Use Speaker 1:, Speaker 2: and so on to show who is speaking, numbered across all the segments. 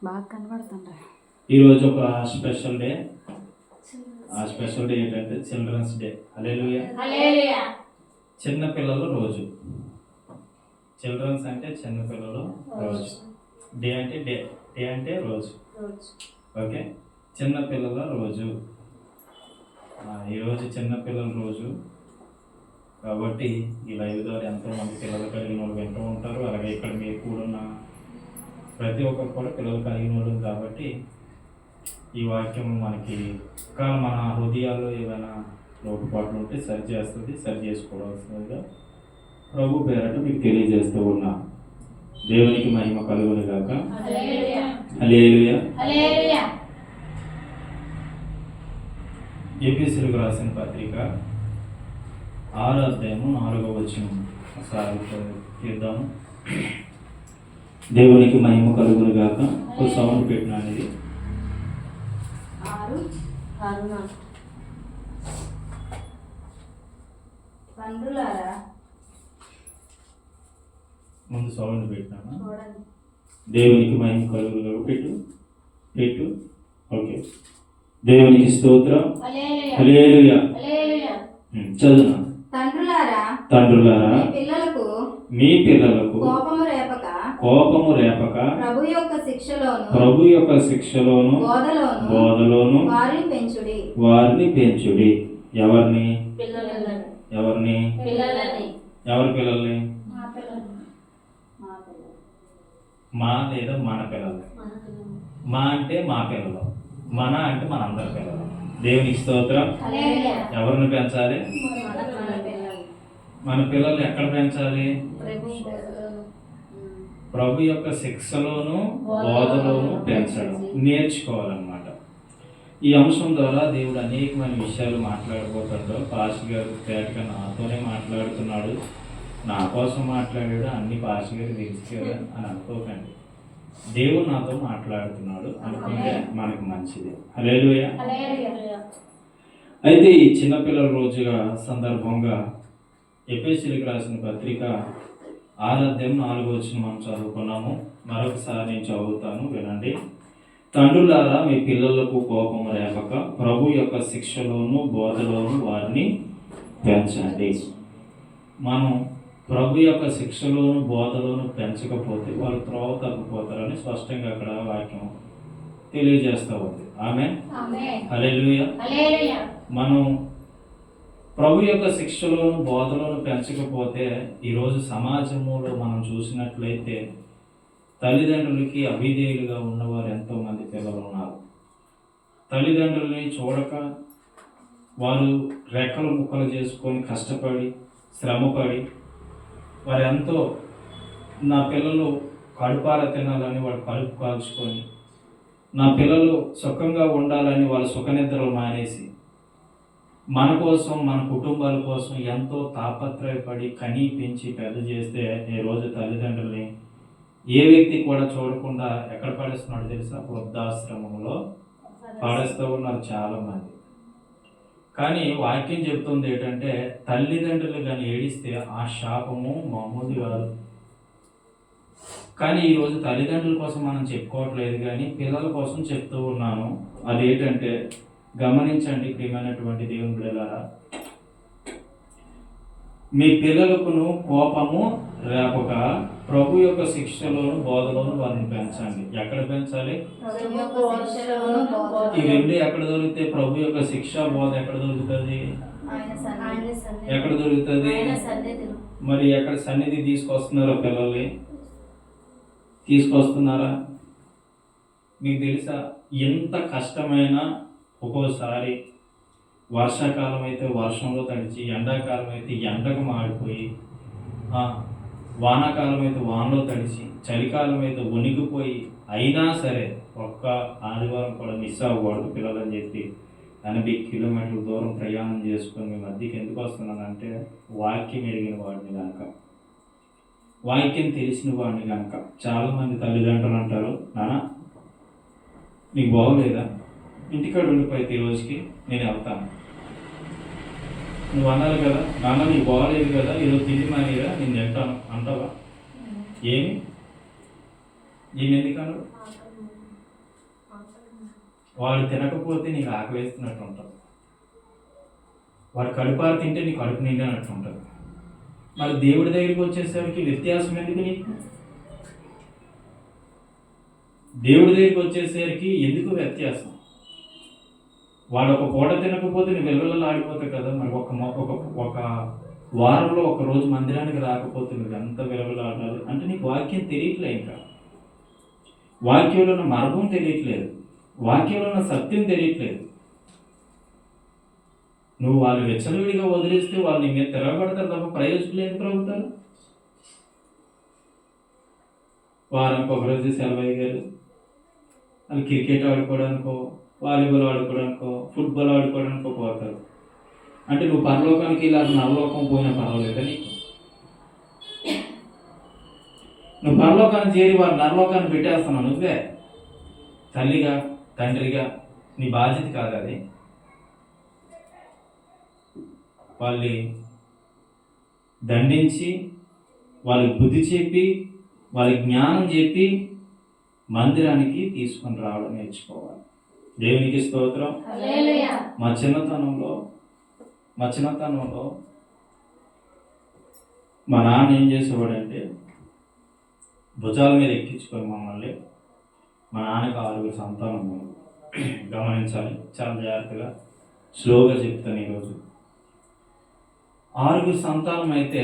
Speaker 1: బాగా కనబడుతుండ్రా.
Speaker 2: ఈరోజు ఒక స్పెషల్ డే. ఆ స్పెషల్ డే ఏంటంటే చిల్డ్రన్స్ డే. హల్లెలూయా. చిన్నపిల్లల రోజు. చిల్డ్రన్స్ అంటే చిన్నపిల్లల రోజు. డే అంటే డే అంటే రోజు. ఓకే, చిన్నపిల్లల రోజు. ఈరోజు చిన్నపిల్లల రోజు కాబట్టి ఈ లైవ్ ద్వారా ఎంతోమంది పిల్లలు కలిగిన వాళ్ళు వింటూ ఉంటారు. అలాగే ఇక్కడ మీరు కూడున్న ప్రతి ఒక్కరు కూడా పిల్లలు కలిగిన వాళ్ళు కాబట్టి ఈ వాక్యం మనకి ఇంకా మన హృదయాల్లో ఏమైనా లోటుపాట్లు ఉంటే సరి చేస్తుంది, సరి చేసుకోవాల్సిందిగా ప్రభు పేరట మీకు తెలియజేస్తూ ఉన్నా. దేవునికి మహిమ కలుగును గాక. హల్లెలూయా. ఎఫెసీయులకు రాసిన పత్రిక 6వ అధ్యాయము 4వ వచనం ఒకసారి తీద్దాము. దేవునికి మహిమ కలుగును గాక. ఒక సౌండ్ పెట్టినాను. ఇది
Speaker 1: 6:6 తండ్రులారా,
Speaker 2: ముందు సౌండ్ పెట్టినాను. దేవునికి మహిమ కలుగును గాక. పెట్టు. ఓకే, దేవునికి స్తోత్రం. హల్లెలూయా. చదువు. తండ్రులారా, మీ పిల్లలకు కోపము రేపక ప్రభు యొక్క శిక్షలోను బోధలోను వారిని పెంచుడి. ఎవరిని? ఎవరి పిల్లల్ని? మా లేదా మన పిల్లలు. మా అంటే మా పిల్లలు, మన అంటే మనందరి పిల్లలు. దేవునికి స్తోత్రం. ఎవరిని పెంచాలి? మన పిల్లల్ని ఎక్కడ పెంచాలి? ప్రభు యొక్క శిక్షలోను బోధలోను పెంచడం నేర్చుకోవాలన్నమాట. ఈ అంశం ద్వారా దేవుడు అనేకమైన విషయాలు మాట్లాడబోతాడు. పాస్టర్ గారు తేటగా నాతోనే మాట్లాడుతున్నాడు, నా కోసం మాట్లాడాడు, అన్ని పాస్టర్ గారు తెలుసు అని అనుకోకండి. దేవుడు నాతో మాట్లాడుతున్నాడు అనుకుంటే మనకు మంచిది. హల్లెలూయా. అయితే ఈ చిన్నపిల్లల రోజుగా సందర్భంగా ఎఫెసీయులకు రాసిన పత్రిక 6వ అధ్యాయం 4వ వచనం మనం చదువుకున్నాము. మరొకసారి నేను చదువుతాను, వినండి. తండ్రులారా, మీ పిల్లలకు కోపం రేపక ప్రభు యొక్క శిక్షలోను బోధలోను వారిని పెంచండి. మనం ప్రభు యొక్క శిక్షలోను బోధలోను పెంచకపోతే వాళ్ళు త్రోవ తగ్గిపోతారని స్పష్టంగా అక్కడ వాక్యం తెలియజేస్తూ ఉంది. ఆమేన్. హల్లెలూయా. మనం ప్రభు యొక్క శిక్షలోను బోధలోను పెంచకపోతే ఈరోజు సమాజంలో మనం చూసినట్లయితే తల్లిదండ్రులకి అవిధేయులుగా ఉన్నవారు ఎంతోమంది పిల్లలు ఉన్నారు. తల్లిదండ్రుల్ని చూడక వారు రెక్కలు ముక్కలు చేసుకొని కష్టపడి శ్రమపడి వారు ఎంతో, నా పిల్లలు కడుపార తినాలని వాడు కడుపు కాల్చుకొని, నా పిల్లలు సుఖంగా ఉండాలని వాళ్ళ సుఖనిద్రలు మానేసి మన కోసం మన కుటుంబాల కోసం ఎంతో తాపత్రయపడి కనీ పెంచి పెద్ద చేస్తే ఈరోజు తల్లిదండ్రుల్ని ఏ వ్యక్తి కూడా చూడకుండా ఎక్కడ పడేస్తున్నాడు తెలుసా? వృద్ధాశ్రమంలో పడేస్తూ ఉన్నారు చాలామంది. కానీ వాక్యం చెప్తుంది ఏంటంటే తల్లిదండ్రులు కానీ ఏడిస్తే ఆ శాపము మామూలు కాదు. కానీ ఈరోజు తల్లిదండ్రుల కోసం మనం చెప్పుకోవట్లేదు, కానీ పిల్లల కోసం చెప్తూ ఉన్నాను. అదేంటంటే గమనించండి ప్రియమైనటువంటి దేవుని బిడ్డలారా, మీ పిల్లలకును కోపము రేపక ప్రభు యొక్క శిక్షలోను బోధలోను వారిని పెంచండి. ఎక్కడ పెంచాలి? ఈ రెండు ఎక్కడ దొరికితే ప్రభు యొక్క శిక్ష బోధ ఎక్కడ దొరుకుతుంది? ఎక్కడ దొరుకుతుంది? మరి ఎక్కడ సన్నిధి తీసుకొస్తున్నారా? పిల్లల్ని తీసుకొస్తున్నారా? మీకు తెలుసా, ఎంత కష్టమైన ఒక్కోసారి వర్షాకాలం అయితే వర్షంలో తడిచి, ఎండాకాలం అయితే ఎండకు మాడిపోయి, వానాకాలం అయితే వానలో తడిచి, చలికాలం అయితే వణిగిపోయి, అయినా సరే ఒక్క ఆదివారం కూడా మిస్ అవ్వకూడదు పిల్లలని చెప్పి 80 కిలోమీటర్ల దూరం ప్రయాణం చేసుకొని మీ మధ్యకి ఎందుకు వస్తున్నానంటే వాక్యం ఎరిగిన వాడిని కనుక, వాక్యం తెలిసిన వాడిని కనుక. చాలామంది తల్లిదండ్రులు అంటారు, నాన్న నీకు బాగోలేదా, ఇంటికాడ ఉండిపోయితే ఈ రోజుకి నేను వెళ్తాను. నువ్వు అన్నారు కదా, నాన్న నీకు బాగోలేదు కదా, ఈరోజు తిండి మానేగా నేను తింటాను అంటావా? ఏమి ఈయన ఎందుకన్నాడు? వాడు తినకపోతే నీకు ఆకలి వేస్తున్నట్టు ఉంటుంది, వాడు కడుపారు తింటే నీకు కడుపు నిండినట్టు ఉంటుంది. మరి దేవుడి దగ్గరికి వచ్చేసరికి వ్యత్యాసం ఎందుకు నీకు? దేవుడి దగ్గరికి వచ్చేసరికి ఎందుకు వ్యత్యాసం? వాడు ఒక పూట తినకపోతే నీ వెల్లువలలో ఆడిపోతావు కదా. మరి ఒక వారంలో ఒక రోజు మందిరానికి రాకపోతే నువ్వు ఎంత వెలువలు ఆడాలి అంటే నీకు వాక్యం తెలియట్లే. ఇంకా వాక్యంలో ఉన్న మర్మం తెలియట్లేదు, వాక్యంలో ఉన్న సత్యం తెలియట్లేదు. నువ్వు వాళ్ళు వెచ్చలవిడిగా వదిలేస్తే వాళ్ళు నీ మీద తిరగబడతారు తప్ప ప్రయోజకులు ఎందుకు అవుతారు? వారానికి ఒకరోజు సెలవు అయ్యారు, వాళ్ళు క్రికెట్ ఆడుకోవడానికో, వాలీబాల్ ఆడుకోవడానికో, ఫుట్బాల్ ఆడుకోవడానికో పోతారు. అంటే నువ్వు పరలోకానికి ఇలా నరలోకం పోయినా పర్వాలేదా నీకు? నువ్వు పరలోకాన్ని చేరి వారు నరలోకాన్ని పెట్టేస్తున్నావు. నువ్వే తల్లిగా తండ్రిగా నీ బాధ్యత కాదు అది. వాళ్ళని దండించి వాళ్ళకి బుద్ధి చెప్పి వాళ్ళకి జ్ఞానం చెప్పి మందిరానికి తీసుకొని రావడం నేర్చుకోవాలి. దేవునికి స్తోత్రం. మా చిన్నతనంలో మా నాన్న ఏం చేసేవాడంటే భుజాల మీద ఎక్కించుకొని మమ్మల్ని, మా నాన్నకి 6 సంతానం. గమనించాలి, చాలా జాగ్రత్తగా స్లోగా చెప్తాను ఈరోజు. 6 సంతానం అయితే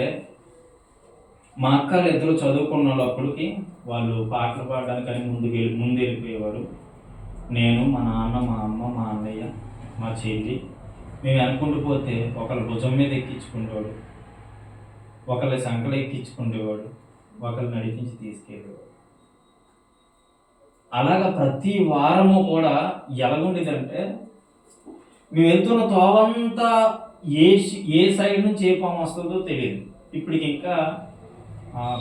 Speaker 2: మా అక్కలు ఇద్దరు చదువుకున్న వాళ్ళప్పటికి వాళ్ళు పాటలు పాడడానికని ముందు వెళ్ళిపోయేవారు. నేను, మా నాన్న, మా అమ్మ, మా అన్నయ్య, మా చెల్లి మేము అనుకుంటూ పోతే ఒకళ్ళ భుజం మీద ఎక్కించుకునేవాడు, ఒకళ్ళ సంకలు ఎక్కించుకునేవాడు, ఒకళ్ళు నడిపించి తీసుకెళ్ళేవాడు. అలాగా ప్రతి వారము కూడా ఎలాగుండేదంటే మేము వెళ్తున్న తోవంతా ఏ సైడ్ నుంచి ఏ పాము వస్తుందో తెలియదు. ఇప్పటికి ఇంకా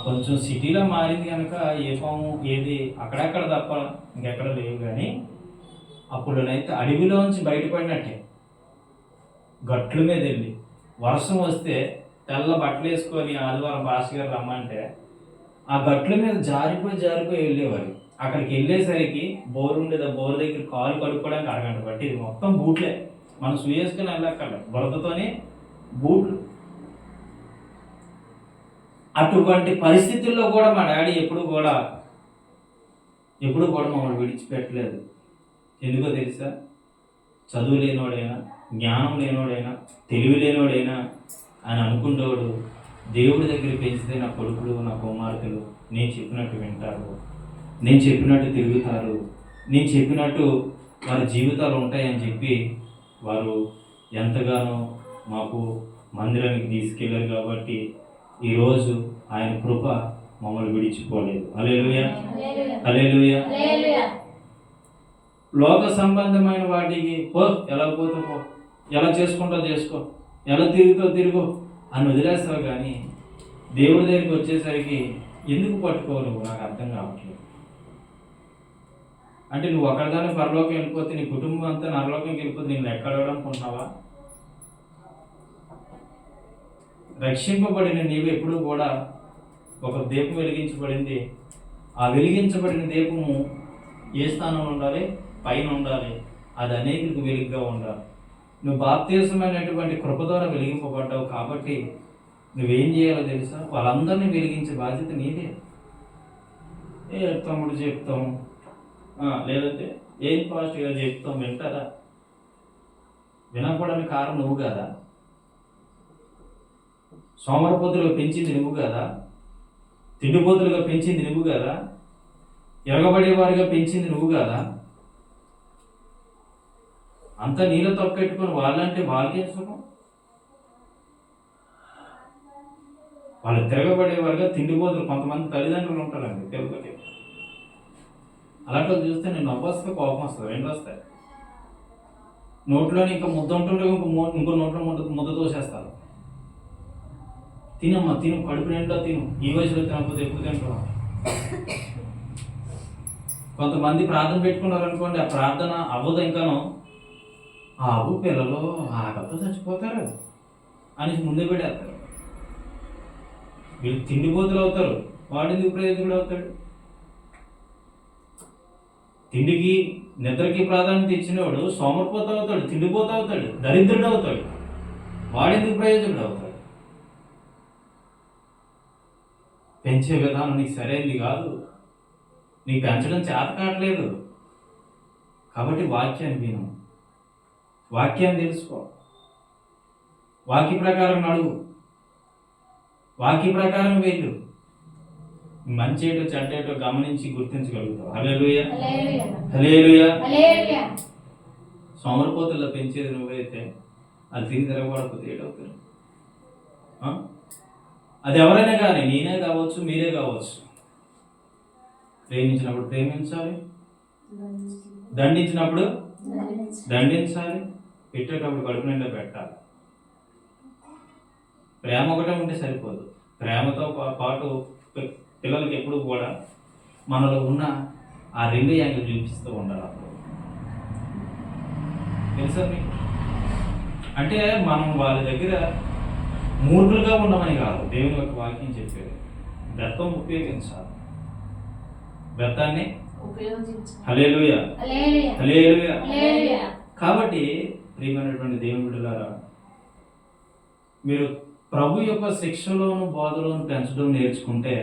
Speaker 2: కొంచెం సిటీలో మారింది కనుక ఏ పాము ఏది అక్కడక్కడ తప్ప ఇంకెక్కడ లేవు. కానీ అప్పుడునైతే అడవిలోంచి బయటపడినట్టే గట్ల మీద వెళ్ళి వర్షం వస్తే తెల్ల బట్టలు వేసుకొని ఆదివారం భాష గారు రమ్మంటే ఆ గట్ల మీద జారిపోయి వెళ్ళేవారు. అక్కడికి వెళ్ళేసరికి బోరు ఉండేది, ఆ బోరు దగ్గర కాలు కడుక్కోవడానికి అరగంట పట్టేది. మొత్తం బూట్లే, మనం సుయేసుకొని వెళ్ళక్కర్ల, బురదతోనే బూట్లు. అటువంటి పరిస్థితుల్లో కూడా మా డాడీ ఎప్పుడు కూడా మమ్మల్ని విడిచిపెట్టలేదు. ఎందుకో తెలుసా? చదువు లేనోడైనా, జ్ఞానం లేనోడైనా, తెలివి లేనోడైనా అని అనుకుంటోడు దేవుడి దగ్గర పెంచితే నా కొడుకులు, నా కుమార్తెలు నేను చెప్పినట్టు వింటారు, నేను చెప్పినట్టు తిరుగుతారు, నేను చెప్పినట్టు వారి జీవితాలు ఉంటాయని చెప్పి వారు ఎంతగానో మాకు మందిరానికి తీసుకెళ్ళారు. కాబట్టి ఈరోజు ఆయన కృప మమ్మల్ని విడిచిపోలేదు. హల్లెలూయా, హల్లెలూయా. లోక సంబంధమైన వాటికి ఎలా పోతే పో, ఎలా చేసుకుంటో చేసుకో, ఎలా తిరుగు అని వదిలేస్తావు. కానీ దేవుడి దగ్గరికి వచ్చేసరికి ఎందుకు పట్టుకోవు నువ్వు? నాకు అర్థం కావట్లేదు. అంటే నువ్వు ఒకరిదాన్ని పరలోకం వెళ్ళిపోతే నీ కుటుంబం అంతా నరలోకంకి వెళ్ళిపోతే నేను ఎక్కడనుకుంటున్నావా? రక్షింపబడిన నీవు ఎప్పుడు కూడా ఒక దీపం వెలిగించబడింది. ఆ వెలిగించబడిన దీపము ఏ స్థానంలో ఉండాలి? పైన ఉండాలి. అది అనేకులకు వెలుగుగా ఉండాలి. నువ్వు బాప్తిస్మమైనటువంటి కృప ద్వారా వెలిగింపబడ్డావు. కాబట్టి నువ్వేం చేయాలో తెలుసా? వాళ్ళందరినీ వెలిగించే బాధ్యత నీదే. తమ్ముడు చెప్తాము, లేదంటే ఏం పాజిటివ్గా చెప్తాం, వింటారా? వినకపోవడానికి కారణం నువ్వు కదా. సోమరపోతులుగా పెంచింది నువ్వు కదా, తిండిపోతులుగా పెంచింది నువ్వు కదా, ఎరగబడేవారిగా పెంచింది నువ్వు కదా. అంతా నీళ్ళ తొక్కెట్టుకొని వాళ్ళంటే వాళ్ళకేం సుఖం? వాళ్ళు తిరగబడేవారుగా తిండిపోతులు కొంతమంది తల్లిదండ్రులు ఉంటారండి తెలుగుకి. అలాంటి వాళ్ళు చూస్తే నేను నవ్వొస్తే కోపం వస్తుంది, 2 వస్తాయి. నోట్లోని ఇంకా ముద్ద ఉంటుండే ఇంకో నోట్లో ముద్ద తోసేస్తారు. తినమ్మా తిను, కడుపు నిండా తిను, ఈ వయసులో తినకపోతే ఎప్పుడు తింటున్నాం. కొంతమంది ప్రార్థన పెట్టుకున్నారు అనుకోండి, ఆ ప్రార్థన అవ్వదు. ఇంకాను అవ్వు పిల్లలు ఆకలితో చచ్చిపోతారు అని ముందే పెట్టేస్తారు. వీళ్ళు తిండిపోతులు అవుతారు, వాడు ఎందుకు ప్రయోజకుడు అవుతాడు? తిండికి నిద్రకి ప్రాధాన్యత ఇచ్చినవాడు సోమరిపోత అవుతాడు, తిండిపోత అవుతాడు, దరిద్రుడు అవుతాడు. వాడెందుకు ప్రయోజకుడు అవుతాడు? పెంచే విధానం నీకు సరైనది కాదు, నీకు పెంచడం చేత కావట్లేదు. కాబట్టి వాక్యాన్ని విను, వాక్యాన్ని తెలుసుకో, వాక్య ప్రకారం నడువు, వాక్య ప్రకారం వెళ్ళు. మంచి ఏటో చెడ్డేటో గమనించి గుర్తించగలుగుతావు. హల్లెలూయా, హల్లెలూయా. సోమరిపోతుల్లో పెంచేది నువ్వైతే అది తిరిగి తిరగబడకపోతే ఏటవుతారు? అది ఎవరైనా కానీ, నేనే కావచ్చు, మీరే కావచ్చు. ప్రేమించినప్పుడు ప్రేమించాలి, దండించినప్పుడు దండించాలి, పెట్టేటప్పుడు కడుపు నిండా పెట్టాలి. ప్రేమ ఒకటే ఉంటే సరిపోదు, ప్రేమతో పాటు పిల్లలకి ఎప్పుడు కూడా మనలో ఉన్న ఆ 2 యాంగిల్ చూపిస్తూ ఉండాలి. అప్పుడు తెలుసా మీకు? అంటే మనం వాళ్ళ దగ్గర మూర్ఖులుగా ఉండమని కాదు, దేవుని యొక్క వాక్యం చెప్పేది. బెత్తం ఉపయోగించాలి, బెత్తాన్ని హల్లెలూయా, హల్లెలూయా. కాబట్టి ప్రియమైనటువంటి దేవుని బిడ్డలారా, మీరు ప్రభు యొక్క శిక్షలోను బోధలోను పెంచడం నేర్చుకుంటే,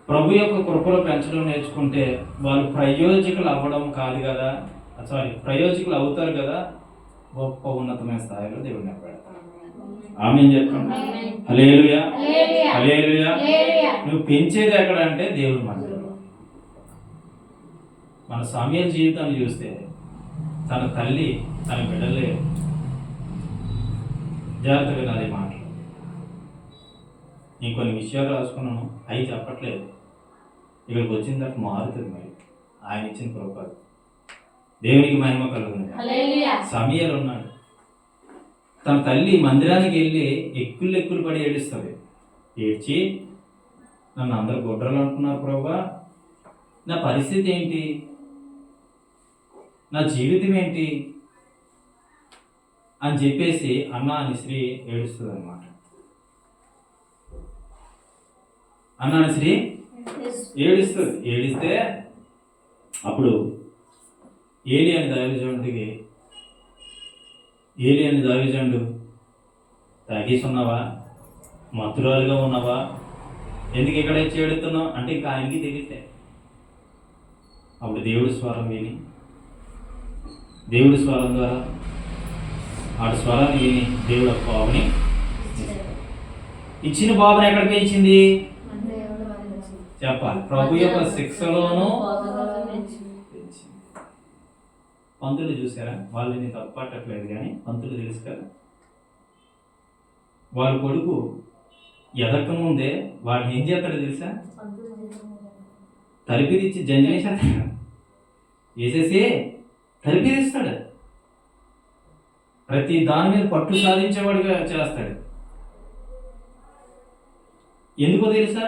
Speaker 2: ప్రభు యొక్క కృపలో పెంచడం నేర్చుకుంటే వాళ్ళు ప్రయోజకులు అవ్వడం కాదు కదా, ప్రయోజకులు అవుతారు కదా, గొప్ప ఉన్నతమైన స్థాయిలో దేవుడిని పెడతారు. ఆమేన్ చెప్పండి. హల్లెలూయా, హల్లెలూయా. నువ్వు పెంచేది ఎక్కడ అంటే దేవుడి మందిరంలో. మన సమూయేలు జీవితాన్ని చూస్తే తన తల్లి తన బిడ్డలే, జాగ్రత్తగా వినాలి మాటలు. నేను కొన్ని విషయాలు రాసుకున్నాను, అవి చెప్పట్లేదు. ఇక్కడికి వచ్చిన తర్వాత మారుతుంది. మరి ఆయన ఇచ్చిన కృప, దేవునికి మహిమ కలుగుతుంది. సమూయేలు ఉన్నాడు, తన తల్లి మందిరానికి వెళ్ళి ఎక్కులు పడి ఏడుస్తుంది. ఏడ్చి, నన్ను అందరు గొడ్రలు అంటున్నారు ప్రభువా, నా పరిస్థితి ఏంటి, నా జీవితం ఏంటి అని చెప్పేసి అన్న అని శ్రీ ఏడుస్తుంది అనమాట. అన్న అని శ్రీ ఏడుస్తుంది. ఏడిస్తే అప్పుడు ఏలి అని దైవజనుడు తాగేసి ఉన్నావా, మత్తురాలుగా ఉన్నావా, ఎందుకు ఇక్కడ చేడుతున్నావు అంటే ఇంకా ఆయనకి తెలియట్లే. అప్పుడు దేవుడి స్వరం విని, దేవుడి స్వరం ద్వారా ఆడు స్వరాన్ని విని దేవుడు ఒక బాబుని ఇచ్చిన. బాబుని ఎక్కడ పెంచింది చెప్పాలి? ప్రభు యొక్క శిక్షలోనూ పంతులు చూసారా? వాళ్ళని తప్పట్టట్లేదు కానీ పంతులు తెలుసు కదా, వాళ్ళ కొడుకు ఎదక్క ముందే వాడిని ఏం చేస్తాడో తెలుసా? తలిపిదిచ్చి జంజేసాడు, వేసేసి తలిపిదిస్తాడు. ప్రతి దాని మీద పట్టు సాధించేవాడిగా చేస్తాడు. ఎందుకో తెలుసా?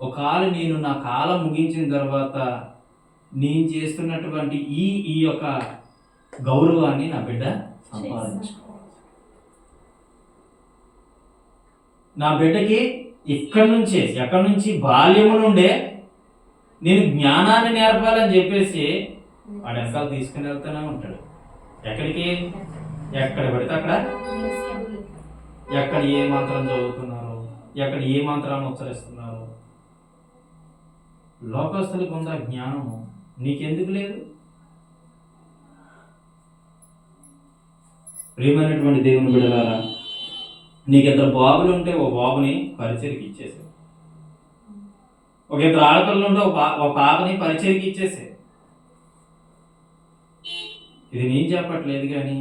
Speaker 2: ఒకవేళ నేను నా కాలం ముగించిన తర్వాత నేను చేస్తున్నటువంటి ఈ యొక్క గౌరవాన్ని నా బిడ్డ సంపాదించుకోవాలి. నా బిడ్డకి ఎక్కడి నుంచి బాల్యము నుండే నేను జ్ఞానాన్ని నేర్పాలని చెప్పేసి వాడు వెనకాల తీసుకుని వెళ్తూనే ఉంటాడు. ఎక్కడికి? ఎక్కడ పడితే అక్కడ, ఎక్కడ ఏ మంత్రం చదువుతున్నారు, ఎక్కడ ఏ మంత్రాన్ని ఉచ్చరిస్తున్నారు. లోకస్తులకు ఉందా జ్ఞానము, నీకెందుకు లేదు? ప్రియమైనటువంటి దేవుని బిడ్డలారా, నీకు 2 బాబులు ఉంటే ఓ బాబుని పరిచయకి ఇచ్చేసావు, ఒక 2 ఆడపిల్లలు ఉంటే ఒక పాపని పరిచయకి ఇచ్చేసే. ఇది నేను చెప్పట్లేదు కానీ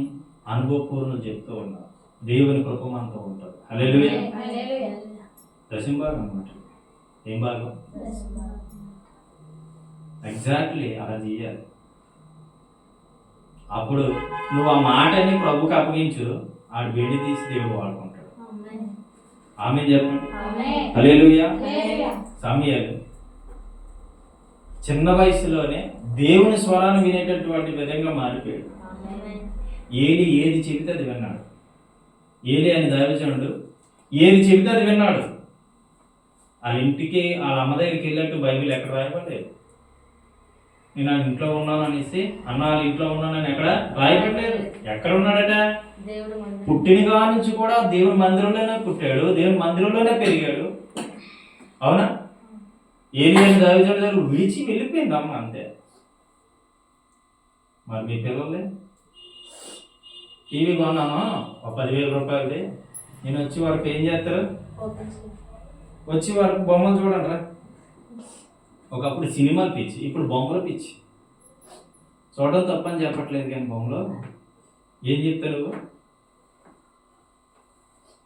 Speaker 2: అనుభవపూర్వం చెప్తూ ఉన్నా. దేవుని కృప మనతో ఉంటాడు. హల్లెలూయా. దశంభాగం అన్నమాట. ఏం భాగం? ఎగ్జాక్ట్లీ అలా చేయాలి. అప్పుడు నువ్వు ఆ మాటని ప్రభుకి అప్పగించు, ఆడు వెండి తీసి దేవుడు వాడుకుంటాడు. ఆమేన్ చెప్పండి. హల్లెలూయా. సమూయేలు చిన్న వయసులోనే దేవుని స్వరాన్ని వినేటటువంటి విధంగా మారిపోయాడు. ఏలి ఏది చెబితే అది విన్నాడు. ఏలి అని దైవజనుడు ఏది చెబితే అది విన్నాడు. వాళ్ళ ఇంటికి వాళ్ళ అమ్మ దగ్గరికి వెళ్ళినట్టు బైబిల్ ఎక్కడ రాయబడలేదు. నేను ఆ ఇంట్లో ఉన్నాను అనేసి అన్న వాళ్ళ ఇంట్లో ఉన్నానని ఎక్కడ రాయబడలేదు. ఎక్కడ ఉన్నాడట?
Speaker 1: దేవుడు మందిరం.
Speaker 2: పుట్టినగా నుంచి కూడా దేవుని మందిరంలోనే పుట్టాడు, దేవుని మందిరంలోనే పెరిగాడు. అవునా? ఏలియాని దావీదు గారు విడిచి వెళ్ళిపోయింది అమ్మ, అంతే. మరి మీ పిల్లలే టీవీ కొన్నాను ఒక 10,000 రూపాయలది, నేను వచ్చి వారికి ఏం చేస్తారు? వచ్చి వారికి బొమ్మలు చూడండి రా. ఒకప్పుడు సినిమాలు పిచ్చి, ఇప్పుడు బొమ్మలు పిచ్చి. చూడడం తప్పని చెప్పట్లేదు, కానీ బొమ్మలు ఏం చెప్తారు?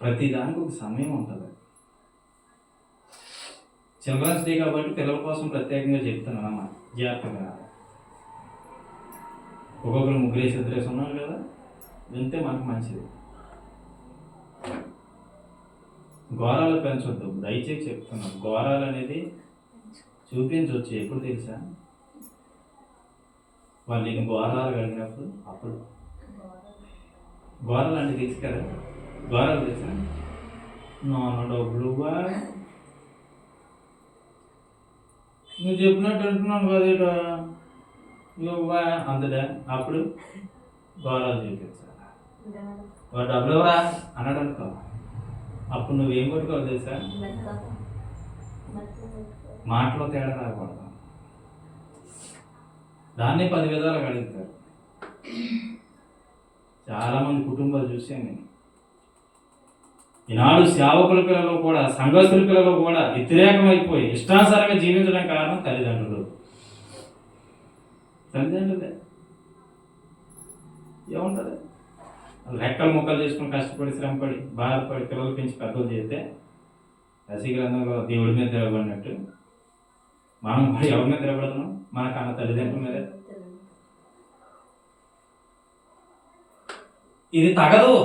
Speaker 2: ప్రతిదానికి ఒక సమయం ఉంటుంది. చిల్డ్రన్స్ డే కాబట్టి పిల్లల కోసం ప్రత్యేకంగా చెప్తున్నాను అమ్మా, జాగ్రత్తగా. ఒక్కొక్కరు 3 ఉన్నారు కదా, వింటే మనకు మంచిది. ఘోరాలు పెంచొద్దు, దయచేసి చెప్తున్నాను. ఘోరాలు అనేది చూపించవచ్చు ఎప్పుడు తెలుసా? వాళ్ళు నేను ఘోరాలు కలిగినప్పుడు. అప్పుడు ఘోరాలు అంటే తెలుసు కదా, ఘోరాలు తెలుసా? నాన్న డబ్బులుగా నువ్వు చెప్పినట్టు అంటున్నాను కదా నువ్వా అంతదా. అప్పుడు ఘోరాలు చూపించాలి. వాడు డబ్బులు ఎవరా అన్నాడు అనుకో, అప్పుడు నువ్వేం కొట్టుకోవాలి తెలుసా? మాటలో తేడా రాకూడదు. దాన్ని 10 విధాలు అడుగుతారు. చాలామంది కుటుంబాలు చూసాను నేను. ఈనాడు సేవకుల పిల్లలు కూడా, సంఘస్థుల పిల్లలు కూడా వ్యతిరేకమైపోయి ఇష్టానుసారంగా జీవించడం కారణం తల్లిదండ్రులే. ఏముంటుంది? రెక్కలు ముక్కలు చేసుకుని కష్టపడి శ్రమపడి బాధపడి పిల్లలు పెంచి పెద్దలు చేస్తే రసీ గ్రంథంలో దేవుడి మీద తిరగబడినట్టు మనం కూడా ఎవరి మీద తిరగబడుతున్నాం? మన కన్న తల్లిదండ్రుల మీద. ఇది తగదు,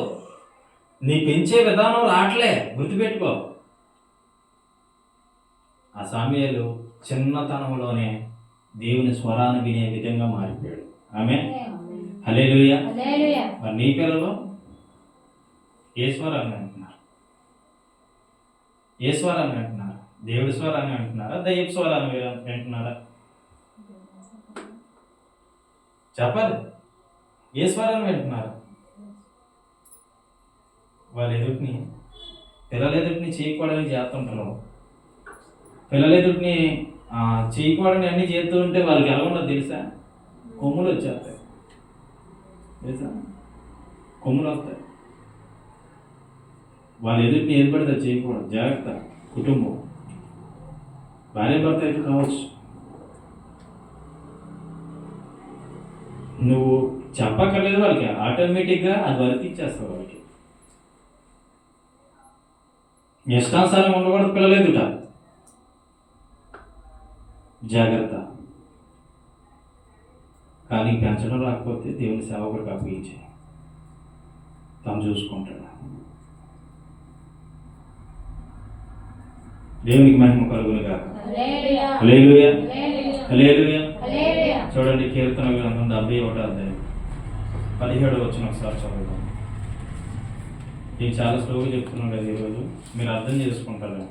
Speaker 2: నీ పెంచే విధానం రావట్లే, గుర్తుపెట్టుకో. ఆ సమయాలు చిన్నతనంలోనే దేవుని స్వరాన్ని వినే విధంగా మారిపోయాడు. ఆమె హల్లెలూయా. మరి నీ పిల్లలు ఏ స్వరాన్ని అంటున్నారు? ఏ స్వరాన్ని అంటున్నారు? దేవుడి స్వరాన్ని అంటున్నారా, దయ్యపు స్వరాన్ని వింటున్నారా? చెప్పాలి. ఏ స్వరాన్ని వింటున్నారు? వాళ్ళ ఎదుటిని, పిల్లల ఎదుటిని చేయకూడదని చేస్తుంటారు. పిల్లల ఎదుటిని చేయకూడని అన్నీ చేస్తూ ఉంటే వాళ్ళకి ఎలా ఉండదు తెలుసా? కొమ్ములు వచ్చేస్తాయి తెలుసా? కొమ్ములు వస్తాయి. వాళ్ళ ఎదుటిని ఏది పడితే చేయకూడదు. జాగ్రత్త. కుటుంబం భార్య భర్త అయితే కావచ్చు, నువ్వు చెప్పక్కర్లేదు, వాళ్ళకి ఆటోమేటిక్గా అది వర్తించేస్తావు. వాళ్ళకి ఇష్టానుసారం ఉండకూడదు పిల్లలు ఎదుట. జాగ్రత్త. కానీ పెంచడం రాకపోతే దేవుని సేవకుడికి అప్పగించే, తను చూసుకుంటాడు. దేవునికి మహిమ కలుగును గాక. హల్లెలూయా. హల్లెలూయా. చూడండి, కీర్తన గ్రంథం 71వ అధ్యాయం 17వ వచనం ఒకసారి చదువుతాం. నేను చాలా స్లోగా చెప్తున్నాను కదా ఈరోజు, మీరు అర్థం చేసుకుంటారు.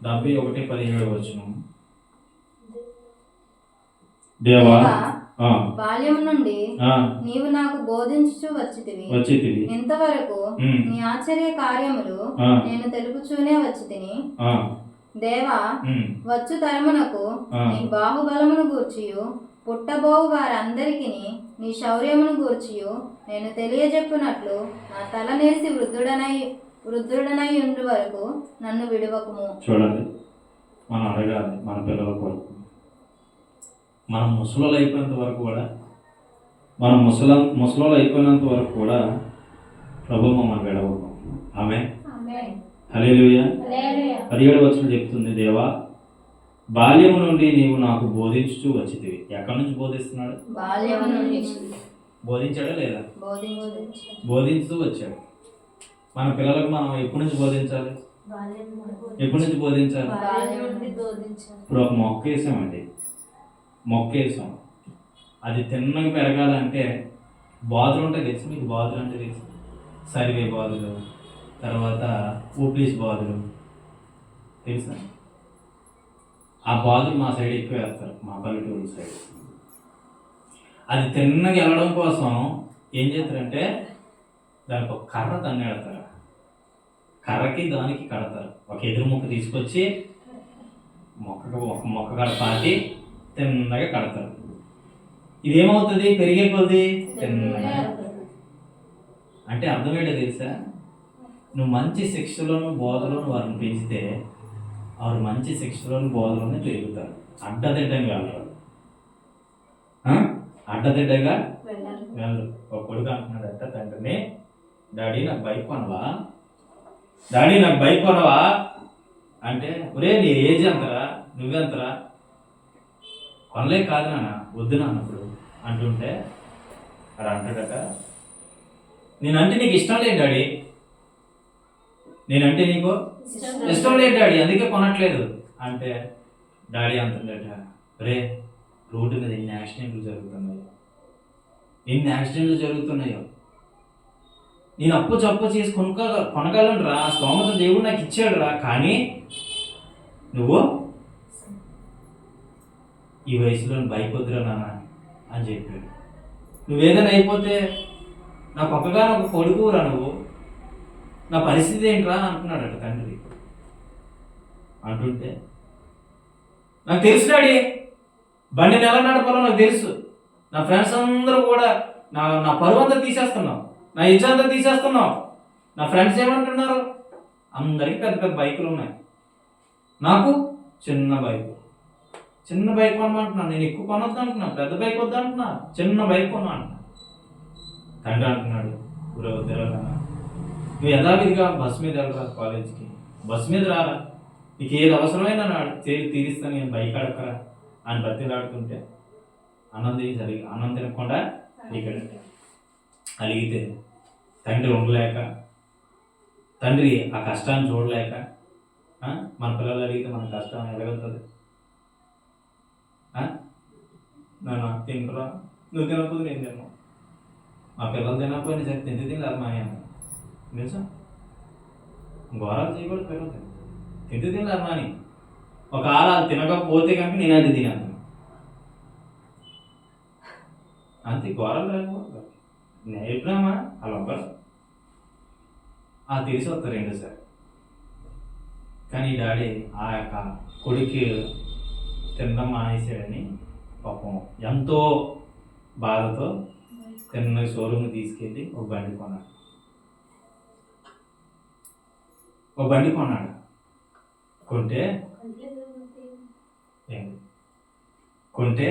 Speaker 2: 71:17 వచనం. దేవా,
Speaker 1: బాల్యం నుండి నీవు నాకు బోధించుచు వచ్చితివి. ఇంతవరకు నీ ఆశ్చర్య కార్యములు నేను తెలుపుచూనే వచ్చితిని. దేవా, వచ్చు తరమునకు నీ బాహుబలమును గూర్చియు పుట్టబోవు వారందరికి నీ శౌర్యమును గూర్చియు నేను తెలియజెప్పునట్లు నా తల నెరిసి వృద్ధుడనై ఉండు వరకు నన్ను విడువకుము.
Speaker 2: చూడండి, మనం అడగాలి మన పిల్లల కొరకు. మనం ముసలోళ్ళు అయిపోయినంత వరకు కూడా, మనం ముసలోళ్ళు అయిపోయినంత వరకు కూడా ప్రభు మమ్మల్ని విడవకు. ఆమె హల్లెలూయా. 17వ వచనం చెప్తుంది, దేవా, బాల్యము నుండి నీవు నాకు బోధించుచూ వచ్చితివి. ఎక్కడి నుంచి బోధిస్తున్నాడు? బోధించాడా లేదా? బోధించుతూ వచ్చాడు. మన పిల్లలకు మనం ఎప్పటి నుంచి బోధించాలి? ఎప్పటి నుంచి బోధించాలి? ఇప్పుడు ఒక మొక్క వేసామండి, మొక్క వేసాం, అది తిన్నగా పెరగాలంటే బాదులు ఉంటాయి తెలుసు మీకు? బాదులు అంటే తెలుసు? సరివే బాదులు, తర్వాత ఊప్లీస్ బాదులు తెలుసా? ఆ బాదులు మా సైడ్ ఎక్కువ వేస్తారు, మా పల్లెటూరు సైడ్. అది తిన్నగా వెళ్ళడం కోసం ఏం చేస్తారంటే దానికి ఒక కర్ర తన్నేడతారు, కర్రకి దానికి కడతారు. ఒక ఎదురు మొక్క తీసుకొచ్చి మొక్క కాడ పాతి తిన్నగా కడతారు. ఇదేమవుతుంది, పెరిగే కొద్ది తిన్నగా. అంటే అర్థమేంటో తెలుసా? నువ్వు మంచి శిక్షలోను బోధలోను వారిని పెంచితే వారు మంచి శిక్షలోను బోధలోనే పెరుగుతారు. అడ్డదిడ్డంగా వెళ్ళరు, అడ్డదిడ్డగా వెళ్ళరు. ఒక కొడుకు అంటున్నాడట తండ్రిని, డాడీ నాకు బైక్ కొనవా, డాడీ నాకు బైక్ కొనవా అంటే, ఒరే నీ ఏజ్ ఎంతరా, నువ్వెంతరా, కొనలే కాదు నాన్న, వద్దు నాన్నప్పుడు అంటుంటే అలా అంటాడట, నేనంటే నీకు ఇష్టం లేదు డాడీ, నేనంటే నీకు ఇష్టం లేదు డాడీ, అందుకే కొనట్లేదు అంటే డాడీ అంటుందట, రే రోడ్డు మీద ఎన్ని యాక్సిడెంట్లు జరుగుతున్నాయో, ఎన్ని యాక్సిడెంట్లు జరుగుతున్నాయో, నేను అప్పు చప్పు చేసి కొనగలను రా, స్తోమత దేవుడు నాకు ఇచ్చాడు రా, కానీ నువ్వు ఈ వయసులో బైక్ వద్దురా నాన్న అని చెప్పాడు. నువ్వేదైనా అయిపోతే నాకు ఒక్కగా ఒక కొడుకురా నువ్వు, నా పరిస్థితి ఏంట్రా అంటున్నాడట తండ్రి. అంటుంటే నాకు తెలుసు డాడీ, బండిని ఎలా నడపాలో నాకు తెలుసు, నా ఫ్రెండ్స్ అందరూ కూడా నా పరువు అంతా తీసేస్తున్నావు, నా ఇజ్జత్ అంతా తీసేస్తున్నావు. నా ఫ్రెండ్స్ ఏమంటున్నారు, అందరికీ పెద్ద పెద్ద బైకులు ఉన్నాయి, నాకు చిన్న బైక్ కొనమంటున్నాను, నేను ఎక్కువ కొనొద్దు అంటున్నా, పెద్ద బైక్ వద్దు అంటున్నా, చిన్న బైక్ కొన్నా అంటున్నా. తండ్రి అంటున్నాడు, ఊరే వద్దురా, నువ్వు యథావిధిగా బస్సు మీద వెళ్ళరా కాలేజీకి, బస్సు మీద రారా, నీకు ఏది అవసరమైనా నాడు తీరిస్తాను, నేను బైక్ అడగరా అని బతిలాడుతుంటే అన్నం తినకుండా ఇక్కడ అలిగితే తండ్రి ఉండలేక, తండ్రి ఆ కష్టాన్ని చూడలేక, మన పిల్లలు అడిగితే మన కష్టం ఎలాగవుతుంది, నన్ను తింటురా, నువ్వు తినకపోతే నేను తిన్నాను, మా పిల్లలు తినకపోయినా సరే తినాలి మా అన్న తెలుసా, ఘోరాలు చేయకూడదు, పిల్లలు తినాలి మా అని. ఒకవేళ అది తినకపోతే కనుక నేను అది తినాను అంతే, ఘోరాలు లేకపోతే నేర్పినామా అలా ఒక్కరు తెలిసి వస్తారు రెండోసారి. కానీ డాడీ ఆ యొక్క కొడుకు తినడం మానేసాడని పాపం ఎంతో బాధతో తిన్న షోరూమ్ తీసుకెళ్ళి ఒక బండి కొన్నాడు. కొంటే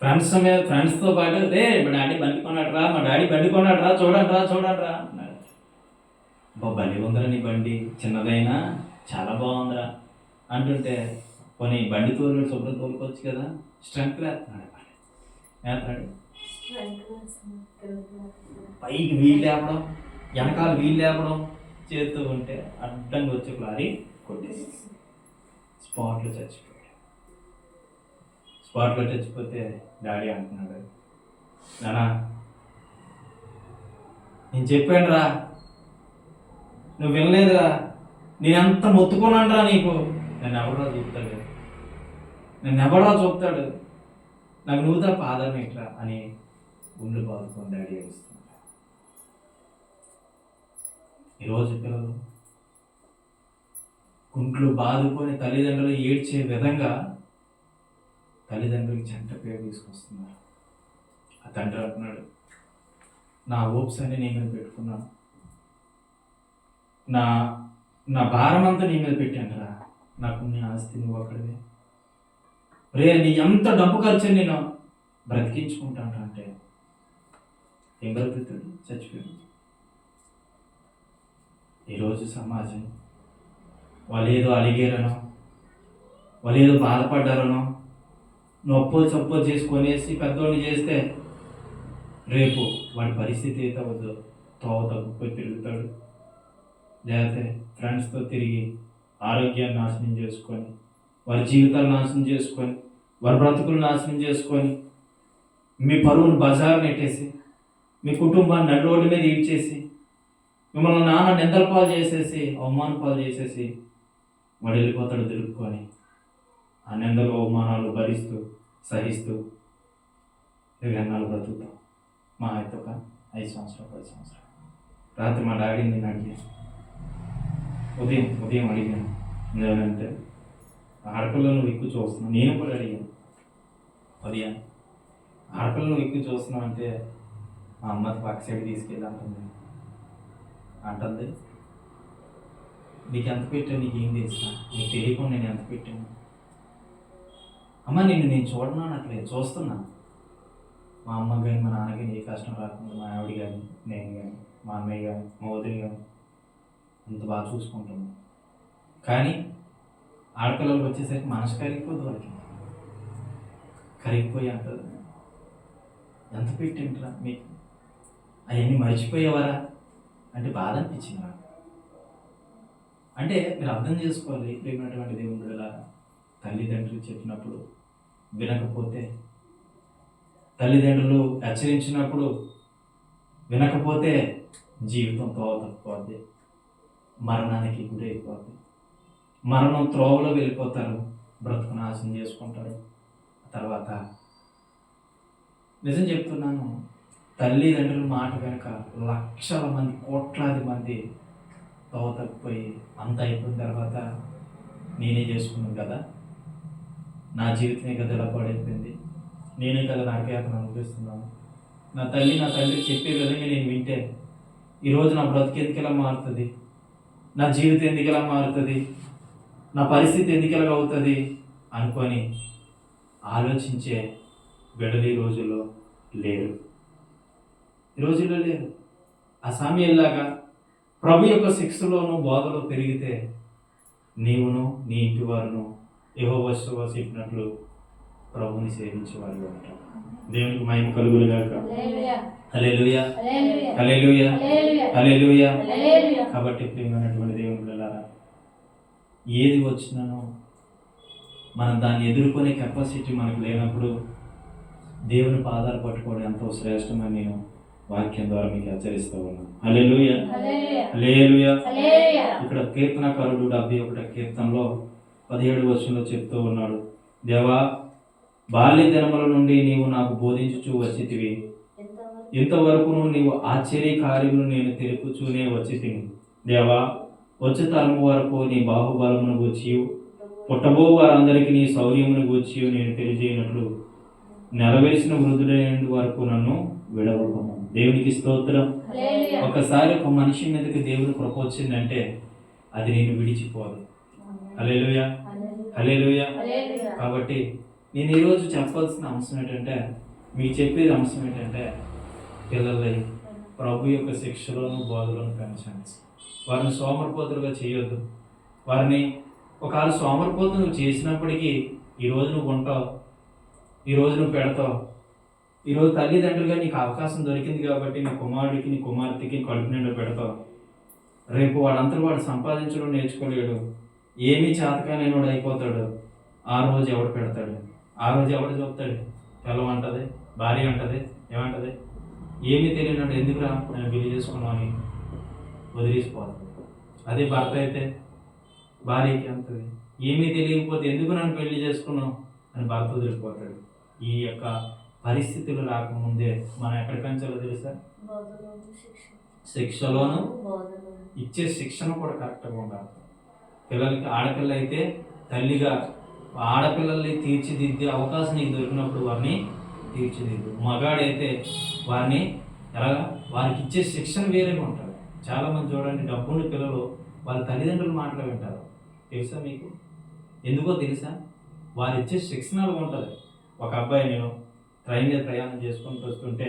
Speaker 2: ఫ్రెండ్స్తో పాటు రే మా డాడీ బండి కొన్నాడు రా చూడండి రా అన్నాడు. బండి ఉందిరా నీ బండి, చిన్నదైనా చాలా బాగుందిరా అంటుంటే, కొన్ని బండి తోలు శుభ్రం తోలుకోవచ్చు కదా, స్ట్రెంత్ వేస్తున్నాడు, పైకి వీలు లేపడం, వెనకాల వీలు లేపడం చేస్తూ ఉంటే అడ్డంగా వచ్చే లారీ కొట్టేసి స్పాట్లో చచ్చిపోతే డాడీ అంటున్నాడు, నానా నేను చెప్పాను రా, నువ్వు వినలేదురా, నేనెంత మొత్తుకున్నాను రా నీకు, నన్ను ఎవడరా చూపుతాడు, నాకు నువ్వు తప్ప ఆధారం ఏంట్రా అని గుండె బాదుకొని డాడీ ఏడుస్తున్నాడు. ఈరోజు పిల్లలు గుంట్లు బాదుకొని తల్లిదండ్రులు ఏడ్చే విధంగా తల్లిదండ్రులకి చెంట పేరు తీసుకొస్తున్నారు. ఆ తండ్రి అంటున్నాడు, నా హోప్స్ అన్ని నీ మీద పెట్టుకున్నాను, నా భారం అంతా నీ మీద పెట్టాను రా, నాకు నీ ఆస్తి నువ్వు అక్కడివే, రే నీ ఎంత డబ్బు ఖర్చు నేను బ్రతికించుకుంటాను అంటే ఏం బ్రతుకుతాడు, చచ్చిపోయాడు. ఈరోజు సమాజం వాళ్ళు ఏదో అలిగారనో, వాళ్ళు ఏదో బాధపడ్డారనో, నొప్పో చప్పో చేసుకొనేసి పెద్దోళ్ళు చేస్తే రేపు వాడి పరిస్థితి అయితే అవద్దు, తోవ తగ్గిపోయి తిరుగుతాడు, లేకపోతే ఫ్రెండ్స్తో తిరిగి ఆరోగ్యాన్ని నాశనం చేసుకొని, వారి జీవితాలు నాశనం చేసుకొని, వారి బ్రతుకులు నాశనం చేసుకొని, మీ పరువును బజారు నెట్టేసి, మీ కుటుంబాన్ని నడి రోడ్డు మీద ఈడ్చేసి, మిమ్మల్ని నాన్న నిందల పాలు చేసేసి, అవమాన పాలు చేసేసి వాడు వెళ్ళిపోతాడు దులుపుకొని. ఆ నిందలు అవమానాలు భరిస్తూ సహిస్తూ ఎన్నాళ్ళు బ్రతుకుతాం? మా అయితే ఒక 5 సంవత్సరాలు 10 సంవత్సరాలు. రాత్రి మా డాడీని నేను అడిగాను, ఉదయం అడిగాను, ఎందుకంటే ఆడపిల్లలు నువ్వు ఎక్కువ చూస్తున్నావు. నేను కూడా అడిగాను ఉదయం, ఆడపిల్లలు నువ్వు ఎక్కువ చూస్తున్నావు అంటే మా అమ్మది పక్క సైడ్ తీసుకెళ్ళి అంటుంది నీకు ఎంత పెట్టాను, నీకు ఏం తెలుసా, నీకు తెలియకుండా నేను ఎంత పెట్టాను. అమ్మ నేను చూడను అనట్లేదు, చూస్తున్నా. మా అమ్మ కానీ మా నాన్న కానీ ఏ కష్టం రాకుండా మా ఆవిడ కానీ నేను కానీ మా అన్నయ్య కానీ మా వదిలి కానీ అంత బాగా చూసుకుంటాము. కానీ ఆడపిల్లలకు వచ్చేసరికి మనసు కరిగిపోదు, వాళ్ళకి కరిగిపోయి అంటుంది ఎంత పెట్టింటారా మీకు, అవన్నీ మర్చిపోయేవారా అంటే బాధ అనిపించింది నాకు. అంటే మీరు అర్థం చేసుకోవాలి, ప్రేమైనటువంటి దేవుని బిడ్డలారా, తల్లిదండ్రులు చెప్పినప్పుడు వినకపోతే, తల్లిదండ్రులు హెచ్చరించినప్పుడు వినకపోతే జీవితం తోవ తప్పిపోద్ది, మరణానికి గురైపోద్ది. మరణం త్రోవలో వెళ్ళిపోతారు, బ్రతుకు నాశనం చేసుకుంటారు. తర్వాత నిజం చెప్తున్నాను, తల్లిదండ్రుల మాట వెనుక లక్షల మంది కోట్లాది మంది తోవ తప్పిపోయి అంత అయిపోయిన తర్వాత నేనే చేసుకున్నాను కదా, నా జీవితమే కదా ఇలా పాడైపోయింది, నేనే కదా నరకయాతన అనిపిస్తున్నాను. నా తల్లి చెప్పే విధంగా నేను వింటే ఈరోజు నా బ్రతుకు ఎందుకు ఎలా మారుతుంది, నా జీవితం ఎందుకు ఎలా మారుతుంది, నా పరిస్థితి ఎందుకు ఎలాగ అవుతుంది అనుకొని ఆలోచించే బిడ్డలు ఈ రోజుల్లో లేరు. ఆ సమయంలాగా ప్రభు యొక్క శిక్షలోను బోధలో పెరిగితే నీవును నీ ఇంటి వారును యెహోవా చెప్పినట్లు ప్రభుని సేవించేవారు అంటారు. దేవునికి మహిమ కలుగునుగాక. హల్లెలూయా, హల్లెలూయా, హల్లెలూయా. కాబట్టి ప్రియమైనటువంటి దేవుని బిడ్డలారా, ఏది వచ్చినానో మనం దాన్ని ఎదుర్కొనే కెపాసిటీ మనకు లేనప్పుడు దేవుని పాదాలు పట్టుకోవడం ఎంతో శ్రేష్టమని నేను వాక్యం ద్వారా మీకు హెచ్చరిస్తూ ఉన్నాను. హల్లెలూయా, హల్లెలూయా. ఇక్కడ కీర్తనకారుడు 71 కీర్తనలో 17 వచనంలో చెప్తూ ఉన్నాడు, దేవా బాల్య దినముల నుండి నీవు నాకు బోధించుచూ వచ్చితివి, ఇంతవరకు నీవు ఆశ్చర్య కార్యములు నేను తెలుపుచూనే వచ్చితిని. దేవా వచ్చే తరము వరకు నీ బాహుబలమును గూర్చి పుట్టబో వారందరికీ నీ శౌర్యమును గూర్చి నేను తెలియజేయనట్లు నెరవేర్చిన వృద్ధుడైన వరకు నన్ను విడవకము. దేవునికి స్తోత్రం. ఒకసారి ఒక మనిషి మీదకి దేవుని కృప వచ్చిందంటే అది నేను విడిచిపోదు. హల్లెలూయా, హల్లెలూయా. కాబట్టి నేను ఈరోజు చెప్పాల్సిన అంశం ఏంటంటే, మీకు చెప్పేది అంశం ఏంటంటే, పిల్లల్ని ప్రభు యొక్క శిక్షలోను బోధలను పెంచండి. వారిని సోమరిపోతులుగా చేయొద్దు. వారిని ఒకవేళ సోమరిపోతు నువ్వు చేసినప్పటికీ ఈరోజు నువ్వు ఉంటావు, ఈరోజు నువ్వు పెడతావు. ఈరోజు తల్లిదండ్రులుగా నీకు అవకాశం దొరికింది కాబట్టి నీ కుమారుడికి నీ కుమార్తెకి కడుపు నిండా పెడతావు. రేపు వాడంతా వాడు సంపాదించడం నేర్చుకోలేడు, ఏమీ చేతకాలేని వాడు అయిపోతాడు. ఆ రోజు ఎవడు పెడతాడు, ఆ రోజు ఎవడు చెప్తాడు? పిల్లం అంటది, భార్య అంటది, ఏమంటది, ఏమీ తెలియనట్టు ఎందుకురా నేను పెళ్లి చేసుకున్నాను అని వదిలేసిపోతుంది. అదే భర్త అయితే భార్యకి అంతది, ఏమీ తెలియకపోతే ఎందుకు నన్ను పెళ్లి చేసుకున్నావు అని భర్త వదిలిపోతాడు. ఈ యొక్క పరిస్థితులు రాకముందే మనం ఎక్కడ పెంచాలో తెలుసా? శిక్షలోను ఇచ్చే శిక్షణ కూడా కరెక్ట్గా ఉండాలి. పిల్లలకి ఆడపిల్ల అయితే తల్లిగా ఆడపిల్లల్ని తీర్చిదిద్దే అవకాశం నీకు దొరికినప్పుడు వారిని తీర్చిదిద్దు. మగాడైతే వారిని ఎలాగా వారికి ఇచ్చే శిక్షణ వేరేగా ఉంటుంది. చాలామంది చూడండి, డబ్బున్న పిల్లలు వాళ్ళ తల్లిదండ్రుల మాటలు వింటారు. తెలుసా మీకు? ఎందుకో తెలుసా? వారు ఇచ్చే శిక్షణ ఉంటుంది. ఒక అబ్బాయి, నేను ట్రైన్ మీద ప్రయాణం చేసుకుంటూ వస్తుంటే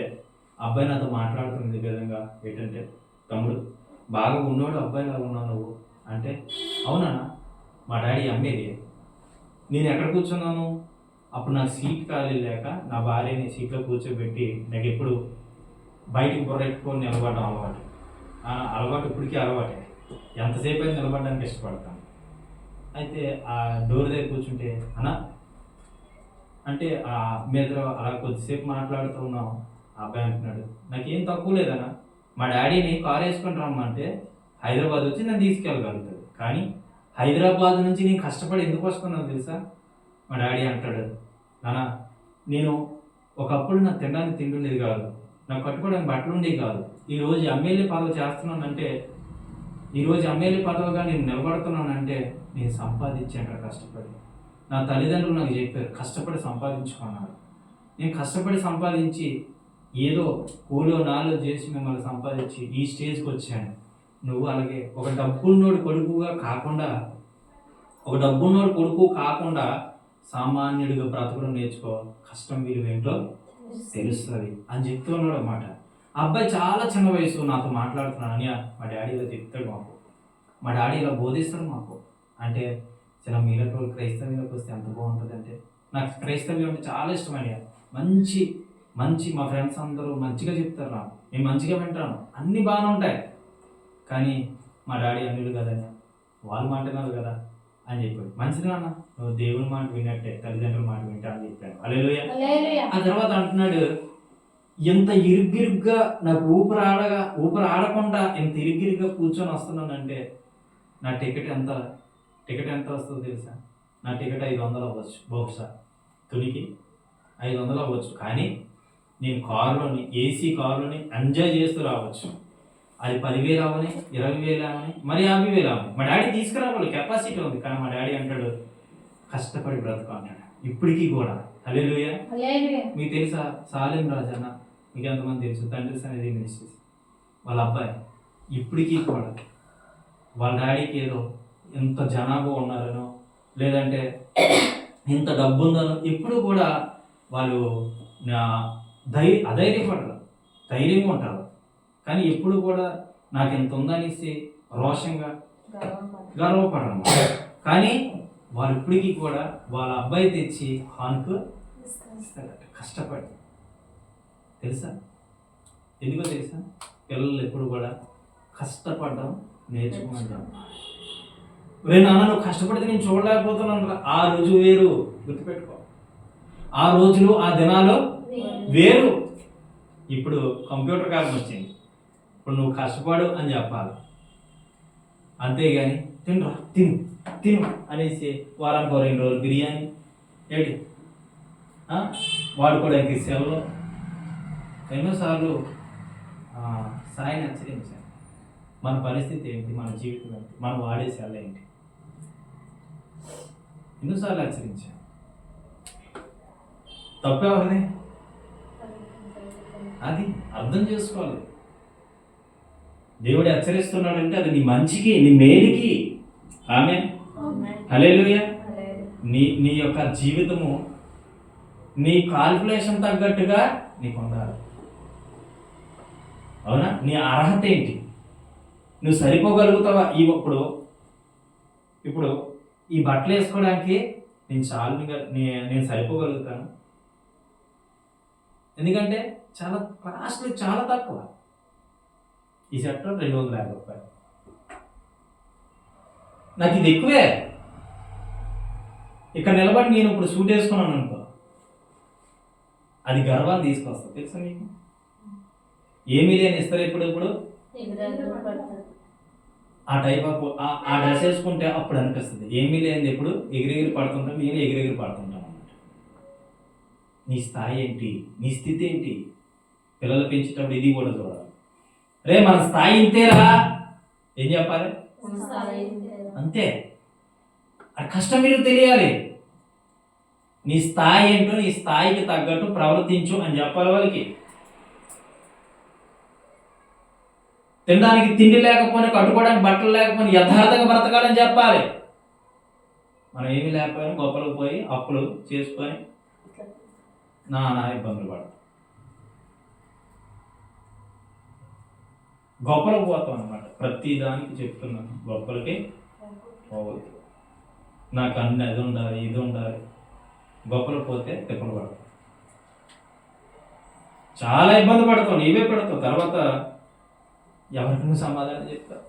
Speaker 2: అబ్బాయి నాతో మాట్లాడుతుంది విధంగా ఏంటంటే, తమ్ముడు బాగా ఉన్నోడు అబ్బాయి లాగా ఉన్నావు నువ్వు అంటే, అవునా మా డాడీ అమ్మేది, నేను ఎక్కడ కూర్చున్నాను అప్పుడు నాకు సీట్ ఖాళీ లేక నా భార్యని సీట్లో కూర్చోబెట్టి నాకు ఎప్పుడు బయటికి బుర్రెట్టుకొని నిలబడడం అలవాటు ఇప్పటికీ అలవాటే. ఎంతసేపు అయితే నిలబడడానికి ఇష్టపడతాను. అయితే ఆ డోర్ దగ్గర కూర్చుంటే అన్నా అంటే ఆ మీద అలా కొద్దిసేపు మాట్లాడుతూ ఉన్నాం. ఆ అబ్బాయి అంటున్నాడు, నాకేం తక్కువ లేదన్నా, మా డాడీని కారు వేసుకొని రమ్మంటే హైదరాబాద్ వచ్చి నన్ను తీసుకెళ్ళగలుగుతాడు, కానీ హైదరాబాద్ నుంచి నేను కష్టపడి ఎందుకు వస్తున్నాను తెలుసా? మా డాడీ అంటాడు, నాన్న నేను ఒకప్పుడు నాకు తినడానికి తింటుండేది కాదు, నాకు కట్టుకోవడానికి బట్టలు ఉండేవి కాదు. ఈరోజు ఎమ్మెల్యే పదవి చేస్తున్నానంటే, ఈరోజు ఎమ్మెల్యే పదవిగా నేను నిలబడుతున్నానంటే నేను సంపాదించాను కష్టపడి. నా తల్లిదండ్రులు నాకు చెప్పారు, కష్టపడి సంపాదించుకున్నారు. నేను కష్టపడి సంపాదించి ఏదో కూలో నాలో చేసి మిమ్మల్ని సంపాదించి ఈ స్టేజ్కి వచ్చాను. నువ్వు అలాగే ఒక డబ్బున్నోడు కొడుకుగా కాకుండా, ఒక డబ్బున్నోడు కొడుకు కాకుండా సామాన్యుడిగా బ్రతకడం నేర్చుకో, కష్టం విలువ ఏంటో తెలుస్తుంది అని చెప్తున్నాడు అన్నమాట. ఆ అబ్బాయి చాలా చిన్న వయసు నాతో మాట్లాడుతున్నాను. అని మా డాడీ ఇలా చెప్తాడు మాకు, మా డాడీ ఇలా బోధిస్తాడు మాకు. అంటే చిన్న మీలటోళ్ళు క్రైస్తవ్యంలోకి వస్తే ఎంత బాగుంటుంది అంటే, నాకు క్రైస్తవ్యం అంటే చాలా ఇష్టమయ్య. మంచి మంచి మా ఫ్రెండ్స్ అందరూ మంచిగా చెప్తారు, నాకు నేను మంచిగా వింటాను, అన్నీ బాగానే ఉంటాయి. కానీ మా డాడీ అన్నిలు కదన్నా, వాళ్ళు మాట్లాడాలి కదా అని చెప్పాడు. మంచిది నాన్న, నువ్వు దేవుని మాట విన్నట్టే తల్లిదండ్రుల మాట వింటా అని చెప్పాను. హల్లెలూయా. ఆ తర్వాత అంటున్నాడు, ఎంత ఇరుగ్గిరుగ్గా నాకు ఊపిరి ఆడకుండా ఎంత ఇరుగ్గిరుగ్గా కూర్చొని వస్తున్నానంటే నా టికెట్ ఎంత వస్తుందో తెలుసా? నా టికెట్ 500 అవ్వచ్చు, బహుశా తునికి 500 అవ్వచ్చు. కానీ నేను కారులోని, ఏసీ కారులోని ఎంజాయ్ చేస్తూ రావచ్చు. అది 10,000 అవని, 20,000 అవని, మరి 50,000 అవని. మా డాడీ తీసుకురావాలి, కెపాసిటీ ఉంది. కానీ మా డాడీ అంటాడు, కష్టపడి బ్రతుకు అన్నాడు ఇప్పటికీ కూడా. హల్లెలూయా. మీకు తెలుసా సాలిం రాజన్న, మీకు ఎంతమంది తెలుసు? తండ్రి సన్నిధి మినిస్ట్రీస్ వాళ్ళ అబ్బాయి ఇప్పటికీ కూడా వాళ్ళ డాడీకి ఏదో ఎంత జనాభా ఉన్నారనో, లేదంటే ఇంత డబ్బు ఉందనో ఎప్పుడు కూడా వాళ్ళు అధైర్యపడరు, ధైర్యంగా ఉంటారు. కానీ ఎప్పుడు కూడా నాకు ఎంత ఉందనేసి రోషంగా గర్వపడరు. కానీ వాళ్ళు ఇప్పటికీ కూడా వాళ్ళ అబ్బాయి తెచ్చి హాన్కు కష్టపడి, తెలుసా ఎందుకో తెలుసా? పిల్లలు ఎప్పుడు కూడా కష్టపడడం నేర్చుకుంటాం. రే నాన్న, నువ్వు కష్టపడితే నేను చూడలేకపోతున్నాను. ఆ రోజు వేరు, గుర్తుపెట్టుకో. ఆ రోజులు ఆ దినాలు వేరు. ఇప్పుడు కంప్యూటర్ కాలం వచ్చింది. ఇప్పుడు నువ్వు కష్టపడు అని చెప్పాలి, అంతేగాని తినరా తిను అనేసి వారానికి 2 రోజులు బిర్యానీ ఏడి వాడుకోవడానికి సెలవు. ఎన్నోసార్లు సాయిని హెచ్చరించాను, మన పరిస్థితి ఏంటి, మన జీవితం ఏంటి, మనం వాడే సెల ఏంటి, ఎన్నోసార్లు హెచ్చరించాను. తప్పేవారిది అది అర్థం చేసుకోవాలి. దేవుడు హెచ్చరిస్తున్నాడంటే అది నీ మంచికి, నీ మేలుకి. ఆమేన్. హల్లెలూయా. నీ యొక్క జీవితము నీ కాల్కులేషన్ తగ్గట్టుగా నీకు ఉండాలి. అవునా? నీ అర్హత ఏంటి, నువ్వు సరిపోగలుగుతావా? ఇప్పుడు ఈ బట్టలు వేసుకోవడానికి నేను సరిపోగలుగుతాను. ఎందుకంటే చాలా కాస్ట్లీ, చాలా తక్కువ. ఈ షర్ట్ 250 రూపాయలు, నాకు ఇది ఎక్కువే. ఇక్కడ నిలబడి నేను ఇప్పుడు సూట్ వేసుకున్నాను అనుకో, అది గర్వాన్ని తీసుకొస్తా. తెలుసా మీకు? ఏమీ లేని ఇస్తారు ఇప్పుడు ఆ టైప్ ఆఫ్ ఆ డ్రెస్ వేసుకుంటే అప్పుడు అనిపిస్తుంది. ఏమీ లేని ఎప్పుడు ఎగిరెగిరి పడుతుంటాం, నేను ఎగిరెగిరి పడుతుంటాను అన్నమాట. నీ స్థాయి ఏంటి, నీ స్థితి ఏంటి? పిల్లలు పెంచేటప్పుడు ఇది కూడా చూడాలి. రే మన స్థాయి ఇంతేరా, ఏం చెప్పాలి? అంతే. ఆ కష్టం మీరు తెలియాలి. నీ స్థాయి ఏంటో, నీ స్థాయికి తగ్గట్టు ప్రవర్తించు అని చెప్పాలి వాళ్ళకి. తినడానికి తిండి లేకపోయినా, కట్టుకోవడానికి బట్టలు లేకపోయినా యథార్థంగా బ్రతకాలని చెప్పాలి. మనం ఏమీ లేకపోయినా గొప్పలకు పోయి అప్పులు చేసుకొని నానా ఇబ్బందులు పడతాం. గొప్పలకు పోతాం అన్నమాట. ప్రతి దానికి చెప్తున్నాను, గొప్పలకి పోవద్దు. నాకు అన్ని అది ఉండాలి, ఇది ఉండాలి. గొప్పలకు పోతే తిప్పలు పడతాం, చాలా ఇబ్బంది పడతావు, నీవే పడతావు. తర్వాత ఎవరికి సమాధానం చెప్తావు?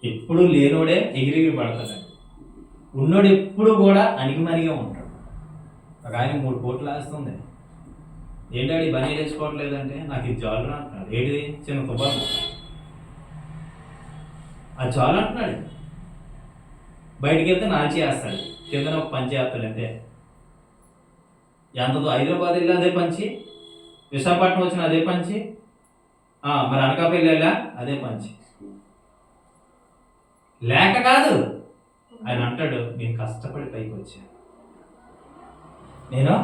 Speaker 2: ఎప్పుడు లేనోడే ఎగిరిగిరి పడతాడండి. ఉన్నోడు ఎప్పుడు కూడా అణిగిమణిగా ఉంటాడు. ఒక ఆయన 3 కోట్లు ఆస్తుంది. ఏంటాడు ఈ బనీ వేసుకోవట్లేదంటే, నాకు ఇది జాలరా అంటున్నాడు. ఏంటిది? చిన్న తుపాకు. అది చాలు అంటున్నాడు. బయటికి వెళ్తే నాల్చి వేస్తాడు, కిందన ఒక పంచి వేస్తాడు అంతే. ఎంతదో హైదరాబాద్ వెళ్ళి అదే పంచి, విశాఖపట్నం వచ్చిన అదే పంచి, మరి అనకాపల్లి వెళ్ళా అదే పంచి. లేక కాదు, ఆయన అంటాడు నేను కష్టపడి పైకి వచ్చాను. నేను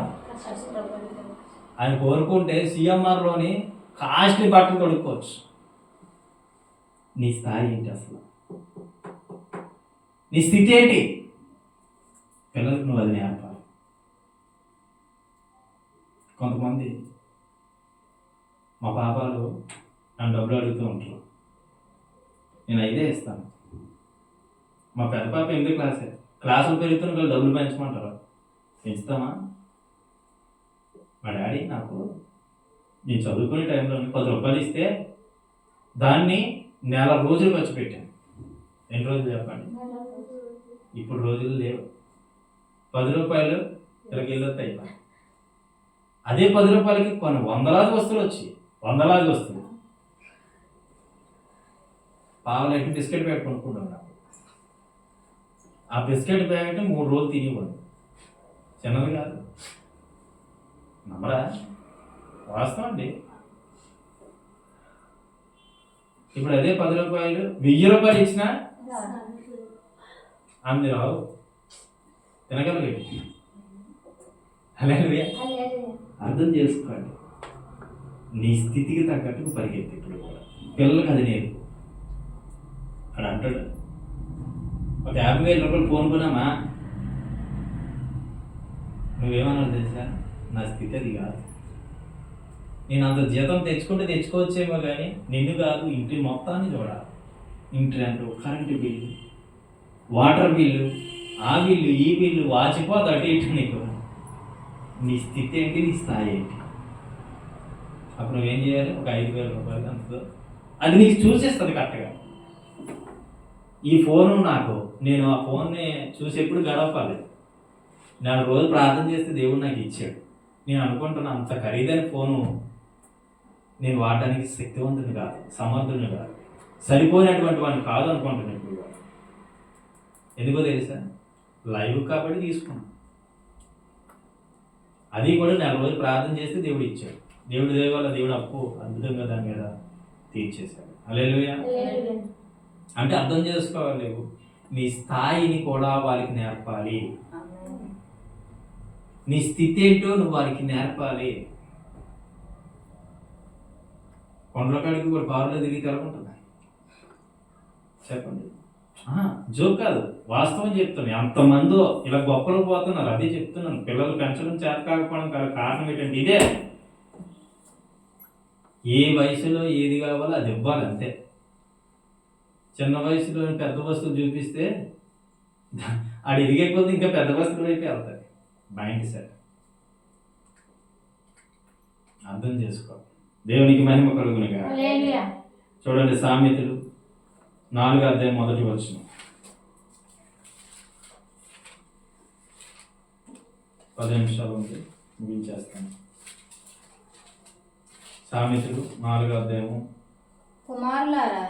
Speaker 2: ఆయన కోరుకుంటే సిఎంఆర్లోని కాస్ట్లీ బట్టలు తొడుక్కోవచ్చు. నీ స్థాయి ఏంటి అసలు? నీ స్థితి ఏంటి? పిల్లలకు నువ్వు అది నేర్పాలి. కొంతమంది మా పాపాలు నన్ను డబ్బులు అడుగుతూ ఉంటారు, నేను 5 ఇస్తాను. మా పెద్ద పాప 8వ క్లాసులు పెరుగుతున్న వాళ్ళు డబ్బులు పెంచమంటారు, పెంచుతామా? మా డాడీ నాకు నేను చదువుకునే టైంలో 10 రూపాయలు ఇస్తే దాన్ని నెల రోజులు ఖర్చు పెట్టాను. ఎన్ని రోజులు చెప్పండి? ఇప్పుడు రోజులు లేవు. 10 రూపాయలు ఇలాగ వెళ్ళొస్తాయి. అదే 10 రూపాయలకి కొన్ని వందలాది వస్తువులు వచ్చి, వందలాది వస్తువులు. పావులైతే బిస్కెట్ ప్యాకెట్ కొనుక్కుంటున్నాను. ఆ బిస్కెట్ ప్యాకెట్ 3 రోజులు తినేవాడు. చిన్నది కాదు, నమ్మరా? వాస్తవం అండి. ఇప్పుడు అదే 10 రూపాయలు 1000 రూపాయలు ఇచ్చినా అంది రావు, తినగలిగేది. అలాగే అర్థం చేసుకోండి. నీ స్థితికి తగ్గట్టుకు పరిగెత్తి. ఇప్పుడు కూడా పిల్లలకు అది నేర్పు. అని అంటాడు, ఒక 50,000 రూపాయలు ఫోన్ కొనామా, నువ్వేమన్నా తెలుసా? నా స్థితి అది కాదు. నేను అంత జీతం తెచ్చుకోవచ్చేమో కానీ నిన్ను కాదు, ఇంటి మొత్తాన్ని చూడాలి. ఇంటి rent, current bill, water bill, ఆ బిల్లు, ఈ బిల్లు వాచిపోదు అటు ఇటు. నీకు నీ స్థితి ఏంటి, నీ స్థాయి ఏంటి? అప్పుడు నువ్వేం చేయాలి? ఒక 5,000 రూపాయలు అంతతో అది నీకు చూసేస్తుంది కరెక్ట్గా. ఈ ఫోను నాకు, నేను ఆ ఫోన్ని చూసి ఎప్పుడు గడపాలి. నేను రోజు ప్రార్థన చేస్తే దేవుడు నాకు ఇచ్చాడు. నేను అనుకుంటున్నా అంత ఖరీదైన ఫోను నేను వాడడానికి శక్తివంతుని కాదు, సమర్థుని కాదు, సరిపోయినటువంటి వాడిని కాదు అనుకుంటున్నాను ఇప్పుడు. ఎందుకో తెలుసా? లైవ్ కాబట్టి తీసుకున్నాను. అది కూడా నెల రోజులు ప్రార్థన చేస్తే దేవుడు ఇచ్చాడు. దేవుడి దయ వల్ల దేవుడు అప్పు అద్భుతంగా దాని మీద తీర్చేశాడు. హల్లెలూయా. అంటే అర్థం చేసుకోవాలి, నీ స్థాయిని కూడా వారికి నేర్పాలి. నీ స్థితి ఏంటో నువ్వు వారికి నేర్పాలి. కొండల కాడికి కూడా కారులో తిరిగి తెలకుంటున్నాయి. చెప్పండి, జోక్ కాదు, వాస్తవం చెప్తున్నాను. ఎంతమందో ఇలా గొప్పలు పోతున్నారు, అదే చెప్తున్నాను. పిల్లలు పెంచడం చేత కాకపోవడం కారణం ఏంటంటే ఇదే. ఏ వయసులో ఏది కావాలో అది ఇవ్వాలి అంతే. చిన్న వయసులో పెద్ద వస్తువులు చూపిస్తే ఆడు ఎదిగే కొద్ది ఇంకా పెద్ద వస్తువులు వైపు వెళ్తాయి. మైండ్ సెట్ అర్థం చేసుకో. దేవునికి మహిమ కలుగునుగా. చూడండి, సామెతలు 4వ అధ్యాయం 1వ వచనం. 10 నిమిషాలు ఉంది, ముగించేస్తాను. సామెతలు 4వ అధ్యాయము.
Speaker 1: కుమారులారా,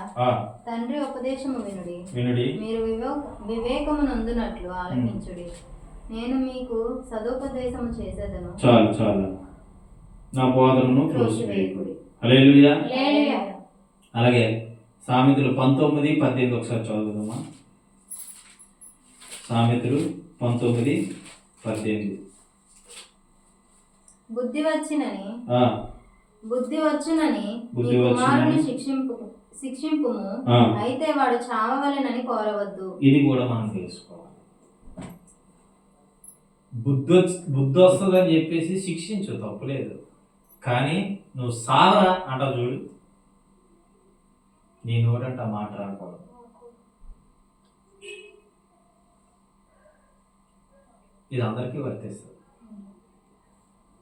Speaker 1: తండ్రి ఉపదేశము వినుడి, మీరు వివేకము నందునట్లు ఆలకించుడి. నేను మీకు సదుపదేశము చేసేదను.
Speaker 2: చాలు, నా బోధనను త్రోసివేయకుడి. హల్లెలూయా. అలాగే సామెతలు 19:18 ఒకసారి చదువుదామా? సామెతలు 19:18.
Speaker 1: బుద్ధి వచ్చునని కుమారుని శిక్షింపుము, అయితే వాడు చావవలెనని కోరవద్దు.
Speaker 2: ఇది కూడా మనం తెలుసుకోవాలి. బుద్ధి వస్తుందని చెప్పేసి శిక్షించు, తప్పులేదు. కానీ నువ్వు సావరా అంటావు చూడు, నీ నోటంట మాట రాకూడదు. ఇది అందరికీ వర్తిస్తుంది.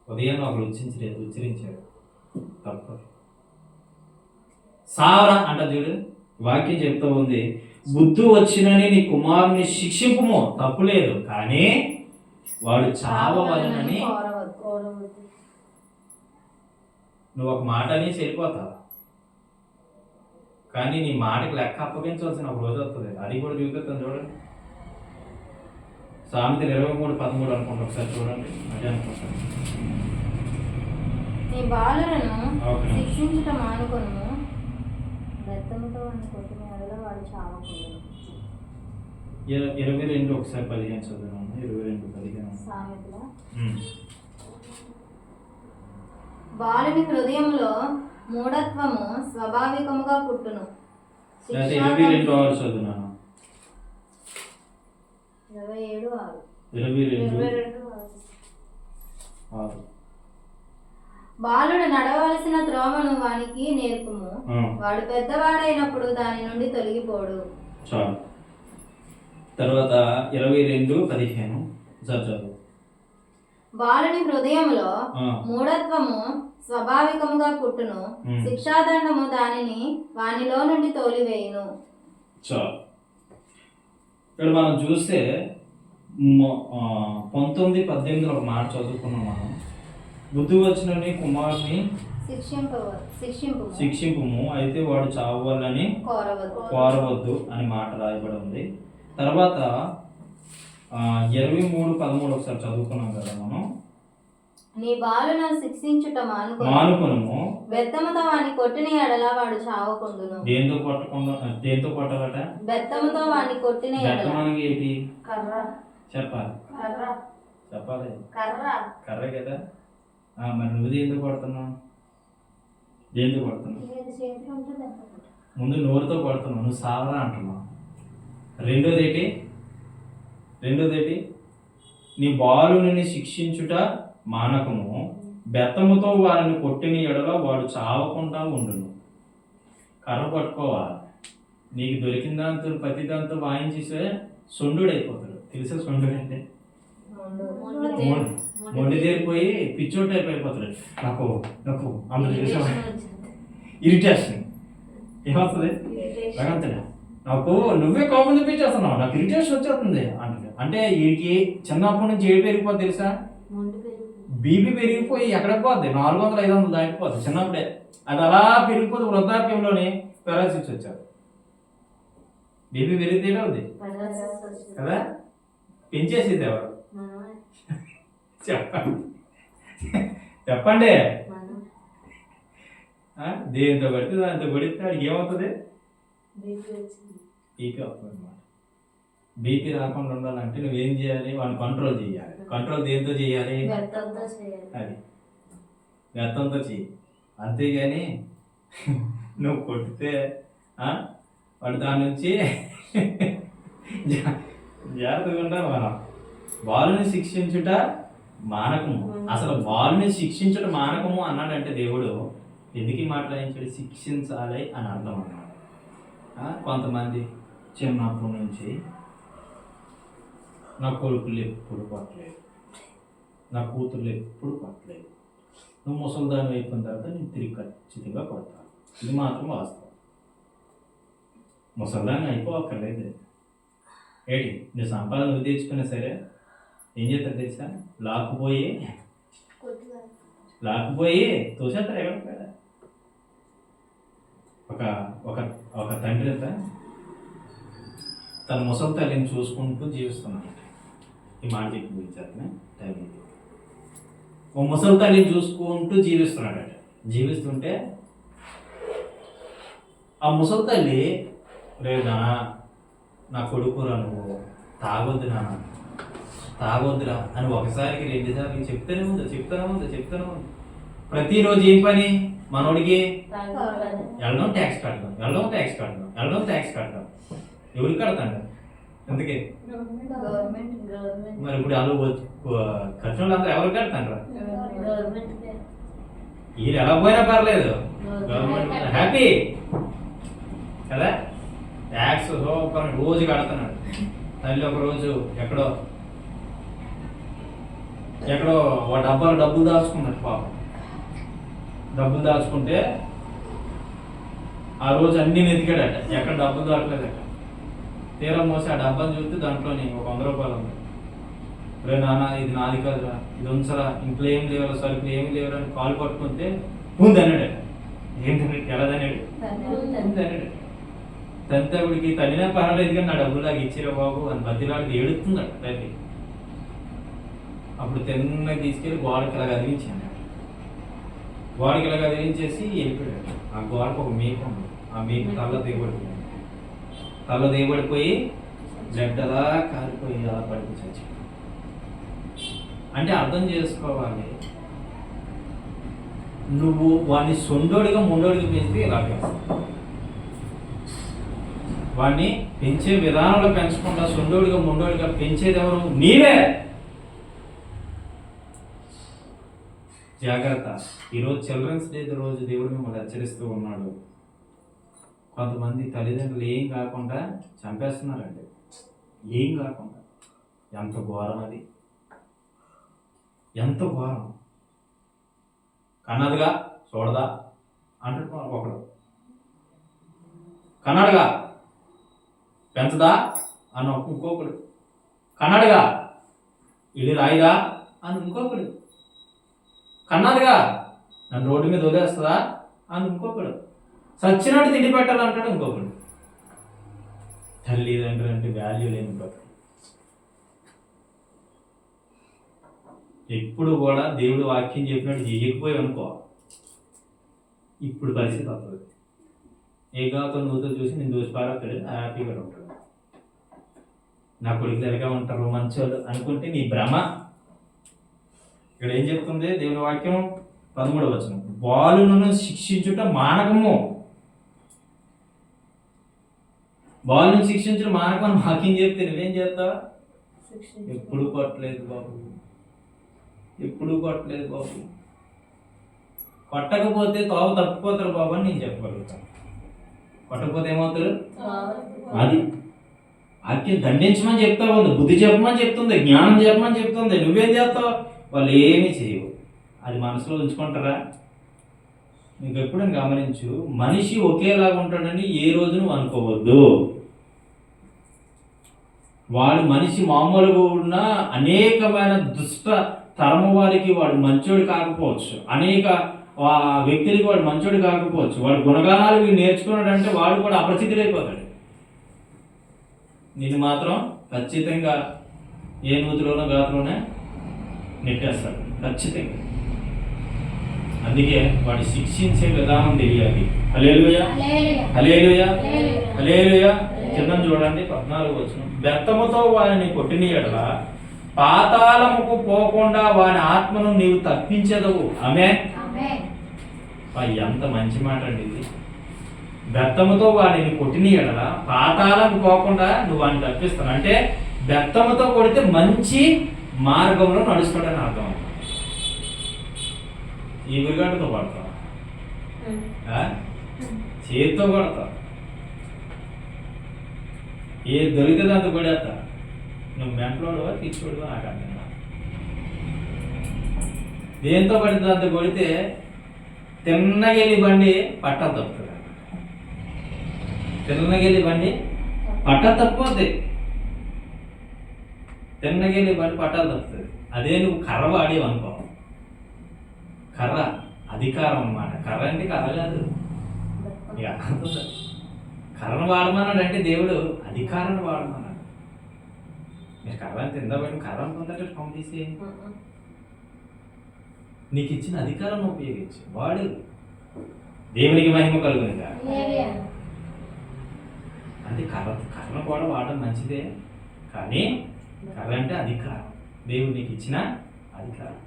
Speaker 2: ఉదయం ఒకరు ఉచ్చరించాడు, తప్పు. సావరా అంట చూడు, వాక్యం చెప్తూ ఉంది, బుద్ధి వచ్చినని నీ కుమారుని శిక్షింపుము, తప్పులేదు. కానీ వాడు చావవలనని నువ్వు ఒక మాట అనేసి వెళ్ళిపోతావు. కానీ నీ మాటకి లెక్క అప్పగించవలసిన ఒక రోజు వస్తుంది. అది కూడా చూపిస్తాను చూడండి. సామెతలు 23:13 అనుకుంటా, ఒకసారి చూడండి. అదే అనుకుంటాను.
Speaker 1: నీ బాలులను
Speaker 2: ఓకే.
Speaker 1: శిక్షించుట మానుకొను, బెత్తముతో వాని కొట్టిన ఎడల వాడు చావకూడదు.
Speaker 2: 22 ఒకసారి 15 చదువున్నాను. 22:15.
Speaker 1: సామెతల బాలుని హృదయంలో మూఢత్వము స్వాభావికముగా పుట్టును.
Speaker 2: 22 చదువున్నాను.
Speaker 1: 27:6.
Speaker 2: 22:6.
Speaker 1: బాలుడు నడవలసిన త్రోవను వానికి నేర్పుము, వాడు పెద్దవాడైనప్పుడు దాని నుండి తొలగిపోడు.
Speaker 2: చాలు. తర్వాత 22:15 చదువు.
Speaker 1: బాలుని హృదయంలో మూఢత్వము స్వాభావికముగా పుట్టును, శిక్షాదండము దానిని వానిలో నుండి తోలివేయును.
Speaker 2: చాలు. ఇక్కడ మనం చూస్తే 19:18 ఒక మాట చదువుకున్నాం మనం. బుద్ధి వచ్చిన కుమారుని శిక్షింపుము, అయితే వాడు చావాలని కోరవద్దు అని మాట రాయబడి ఉంది. తర్వాత 23:13 ఒకసారి చదువుకున్నాం కదా మనం.
Speaker 1: నీ బాలును శిక్షించుట
Speaker 2: మానుకొనుము,
Speaker 1: బెత్తముతో వాని కొట్టిన ఎడల వాడు చావకుండును.
Speaker 2: దేంతో కొట్టాలట?
Speaker 1: బెత్తముతో వాని కొట్టిన ఎడల.
Speaker 2: ఏంటి
Speaker 1: కర్ర.
Speaker 2: చెప్పాలి. కర్ర కదా. మరి నువ్వు దేంతో కొడుతున్నావు? ముందు నోరుతో కొడుతున్నావు, నువ్వు సావరా అంటున్నావు. రెండోదేటి నీ బాలుని శిక్షించుట మానకము, బెత్తముతో వారిని కొట్టిన ఎడల వాడు చావకుండా ఉండును. కర్ర పట్టుకోవాలి. నీకు దొరికిన దాంతో ప్రతి దాంతో వాయించేసే సొండుడైపోతాడు. తెలుసా సొండుడు అంటే? మొండి తీరిపోయి పిచ్చోట్ టైప్ అయిపోతాడు. నాకు అందరూ చేసే ఇరిటేషన్ ఏమవుతుంది? భగవంతుడా నాకు నువ్వే కోపం చూపించేస్తున్నావు, నాకు ఇరిటేషన్ వచ్చేస్తుంది అంటే వీడికి చిన్నప్పటి నుంచి ఏడు పెరిగిపోద్ది తెలుసా? బీపీ పెరిగిపోయి ఎక్కడికి పోద్ది? 400-500 దాటిపోద్ది చిన్నప్పుడే. అది అలా పెరిగిపోతే వృద్ధాప్యంలోని పెరాలసిస్ వచ్చారు. బీపీ పెరిగితే అవుద్ది కదా. పెంచేసేది ఎవరు? చెప్పండి. దేంతో పడితే దాంతో పడితే వాడికి ఏమవుతుంది? బీపీ వస్తుంది అన్నమాట. బీపీ రాకుండా ఉండాలంటే నువ్వేం చేయాలి? వాడిని కంట్రోల్ చేయాలి. కంట్రోల్ దేంతో చేయాలి? అది గతంతో చెయ్యి. అంతేగాని నువ్వు కొడితే వాడు దాని నుంచి జాగ్రత్తగా ఉండాలి. మనం బాలుని శిక్షించుట మానకము. అసలు బాలుని శిక్షించుట మానకము అన్నాడంటే దేవుడు ఎందుకు మాట్లాడించాడు? శిక్షించాలి అని అర్థం అన్నాడు. కొంతమంది చిన్నప్పటి నుంచి నా కొడుకులు ఎప్పుడు కొట్టలేదు, నా కూతుర్లు ఎప్పుడు కొట్టలేదు, నువ్వు ముసలిదాన్ని అయిపోయిన తర్వాత నేను తిరిగి ఖచ్చితంగా కొడతాను. ఇది మాత్రం వాస్తవం. ముసలిదాన్ని అయిపోక్కర్లేదు. ఏంటి నీ సంపాదన నువ్వు తెచ్చుకున్నా సరే ఏం చేస్తారు తెలుసా? లాక్కుపోయి తోసేస్తారు ఎక్కడ. ఒక తండ్రి అంతా తన ముసలి తల్లిని చూసుకుంటూ జీవిస్తున్నాడు. ఈ మాట చెప్పి గురించారనే తల్లి ఓ ముసలి తల్లిని చూసుకుంటూ జీవిస్తున్నాడట. జీవిస్తుంటే ఆ ముసలి తల్లి లేదా నా కొడుకురా నువ్వు తాగొద్దురా అని ఒకసారికి 2 సార్లు చెప్తానే ఉంది. ప్రతిరోజు ఏం పని మనోడికి? వెళ్ళడం ట్యాక్స్ కడతాం. ఎవరికి కడతాడు? అందుకే మరి ఇప్పుడు వాళ్ళు ఖర్చులు అందరూ ఎవరికి కడతాను? వీళ్ళు ఎలా పోయినా పర్లేదు, గవర్నమెంట్ హ్యాపీ కదా. ట్యాక్స్ రోజు కడుతున్నాడు. తల్లి ఒక రోజు ఎక్కడో డబ్బులు దాచుకున్నాడు. పాపం డబ్బులు దాచుకుంటే ఆ రోజు అన్ని వెతికాడట, ఎక్కడ డబ్బులు దాటలేదట. తీరం మోసి ఆ డబ్బాను చూస్తే దాంట్లోని ఒక 100 రూపాయలు ఉంది. రే నాన్న ఇది నాది కాదురా, ఇది ఉంచరా, ఇంట్లో ఏం లేవరా, సరుకులు ఏమి లేవరా అని కాలు పట్టుకుంటే ముందు అన్నాడట. ఏంటన్నాడు? ఎలా అన్నాడు? తంతవుడికి తల్లినా పర్వాలేదు కానీ నా డబ్బులు నాకు ఇచ్చిరా బాబు అని బతిలాడికి ఏడుతుందట తల్లి. అప్పుడు తిన్నగా తీసుకెళ్ళి గోడకి ఇలాగ అదిలించాను. గోడకి ఇలాగ అదిలించేసి వెళ్ళిపోయాడు. ఆ గోడకు ఒక మేక ఉంది. ఆ మేక తల్ల దిగబడిపోయి బ్లడ్ అలా కారిపోయి అలా పడిపోయి చచ్చి. అంటే అర్థం చేసుకోవాలి, నువ్వు వాడిని సొండోడిగా ముండోడిగా పెంచితే ఇలా పెంచుతావు. వాడిని పెంచే విధానంలో పెంచకుండా సొండోడిగా ముండోడిగా పెంచేది ఎవరు? నీవే. జాగ్రత్త. ఈరోజు చిల్డ్రన్స్ డే రోజు దేవుడు మిమ్మల్ని హెచ్చరిస్తూ ఉన్నాడు. కొంతమంది తల్లిదండ్రులు ఏం కాకుండా చంపేస్తున్నారండి. ఏం కాకుండా. ఎంత ఘోరం అది, ఎంత ఘోరం. కన్నదిగా చూడదా అంటున్నాడు ఒకడు, కన్నడగా పెంచదా అని ఇంకొకడు, కన్నడగా ఇది రాయిదా అని ఇంకొకడు, కన్నదిగా నన్ను రోడ్డు మీద వదిలేస్తుందా అని ఇంకొకడు, సచ్చినట్టు తిండి పెట్టాలంటాడు ఇంకొకడు. తల్లిదండ్రులు అంటే వాల్యూ లేని బతుకు. ఎప్పుడు కూడా దేవుడు వాక్యం చెప్పినట్టు చేయకపోయి అనుకో, ఇప్పుడు పరిస్థితి వస్తుంది. ఏ గాతో నువ్వుతో చూసి నేను దోషపారతాడు, హ్యాపీగా ఉంటాడు. నా కొడుకులు ఎలాగా ఉంటారు మంచోళ్ళు అనుకుంటే నీ భ్రమ. ఇక్కడ ఏం చెప్తుంది దేవుని వాక్యం? 13వ వచనం, బాలులను శిక్షించుట మానకము. బాలును శిక్షించుట మానకం అని వాక్యం చెప్తే నువ్వేం చేస్తావా? ఎప్పుడు కొట్టలేదు బాబు, ఎప్పుడు కొట్టలేదు బాబు. కొట్టకపోతే తోవ తప్పిపోతారు బాబు అని నేను చెప్పగలుగుతాను. కొట్టకపోతే ఏమవుతారు? అది వాక్యం దండించమని చెప్తా ఉంది, బుద్ధి చెప్పమని చెప్తుంది, జ్ఞానం చెప్పమని చెప్తుంది. నువ్వేం చేస్తావు? వాళ్ళు ఏమీ చేయవు. అది మనసులో ఉంచుకుంటారా? నీకు ఎప్పుడైనా గమనించు, మనిషి ఒకేలాగా ఉంటాడని ఏ రోజు నువ్వు అనుకోవద్దు. వాడు మనిషి మామూలుగా ఉన్న అనేకమైన దుష్ట తరము వారికి వాడు మంచోడు కాకపోవచ్చు, అనేక వ్యక్తులకి వాడు మంచోడు కాకపోవచ్చు. వాడు గుణగానాలు వీడు నేర్చుకున్నాడంటే వాడు కూడా అప్రసిద్ధుడైపోతాడు. నేను మాత్రం ఖచ్చితంగా ఏ నూతిలోనో గాతులోనే నెట్టేస్తాడు ఖచ్చితంగా. అందుకే వాడి శిక్షించే విధానం తెలియాలి. హల్లెలూయా, హల్లెలూయా, హల్లెలూయా. కింద చూడండి 14వ వచనం, బెత్తముతో వారిని కొట్టిన యెడల పాతాళముకు పోకుండా వాని ఆత్మను నీవు తప్పించదవు. ఆమేన్. ఎంత మంచి మాట అండి ఇది. బెత్తముతో వాడిని కొట్టిన యెడల పాతాళముకు పోకుండా నువ్వు వాడిని తప్పిస్తాను అంటే బెత్తముతో కొడితే మంచి మార్గంలో నడుస్తాడని అర్థం. ఈ విరుగాడితో కొడతావు, చేతితో కొడతావు, ఏ దొరికితే దాంతో కొడేస్తా. నువ్వు మెంటలోడువా తీసుకోడువా నాకు అర్థం కాదు. దేంతో పడితే దాంతో కొడితే తిన్నగెళ్ళి బండి పట్టాలు తప్పుతుంది. తిన్నగెళ్ళి బండి పట్టాలు తప్పుతుంది. తిన్నగెళ్ళి బండి పట్టాలు తప్పుతుంది. అదే నువ్వు కర్ర వాడేవు అనుకో, కర్ర అధికారం అన్నమాట. కర్ర అంటే కర్ర కాదు, ఇక అర్థం. కర్రను వాడమన్నాడు అంటే దేవుడు అధికారాన్ని వాడమన్నాడు. మీరు కర్రని తిందాబట్టి కర్రను పొందట పంపిస్తే నీకు ఇచ్చిన అధికారాన్ని ఉపయోగించు, వాడు. దేవునికి మహిమ కలుగునిగా. అంటే కర్రను కూడా వాడడం మంచిదే, కానీ కర్ర అంటే అధికారం. దేవుడు నీకు ఇచ్చిన అధికారం.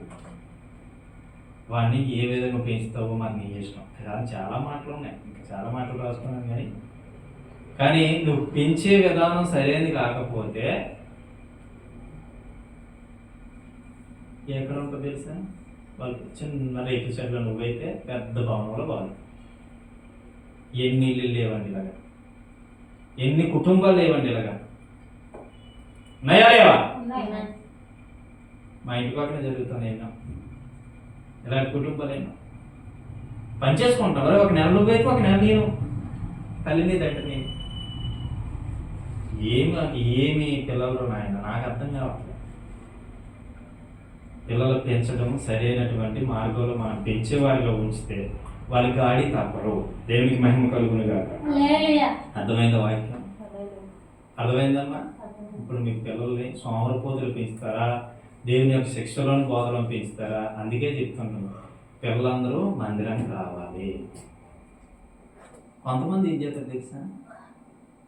Speaker 2: వాడిని ఏ విధంగా పెంచుతావో మరి నీ ఇష్టం. కానీ చాలా మాటలు ఉన్నాయి, ఇంకా చాలా మాటలు రాసుకున్నాను. కానీ నువ్వు పెంచే విధానం సరైనది కాకపోతే ఎక్కడ ఉంటుందో తెలుసా? వాళ్ళు చిన్న రేకుల షెడ్లో నువ్వైతే పెద్ద భవనంలో వాళ్ళు. ఎన్ని ఇల్లు లేవండి ఇలాగా, ఎన్ని కుటుంబాలు లేవండి ఇలాగా. నయా లేవా? మా ఇంటి పక్కన జరుగుతుంది ఎన్నో ఇలాంటి కుటుంబాలు. ఎన్నో పనిచేసుకుంటాం. మరి ఒక నెల నువ్వైతే ఒక నెల నేను తల్లిని తండ్రి నేను. ఏమి పిల్లలు నాయన నాకు అర్థం కావట్లేదు. పిల్లలు పెంచడం సరైనటువంటి మార్గంలో మనం పెంచేవారిగా ఉంచితే వాళ్ళ గాడి తప్పరు. దేవునికి మహిమ కలుగును గాక. అర్థమైందా వాక్యం? అర్థమైందమ్మా? ఇప్పుడు మీ పిల్లల్ని సోమరపోతులు పెంచుతారా, దేవుని యొక్క శిక్షలోని బోధలను పెంచుతారా? అందుకే చెప్తున్నాను, పిల్లలందరూ మందిరానికి రావాలి. కొంతమంది ఏం చేస్తారు తెలుసా,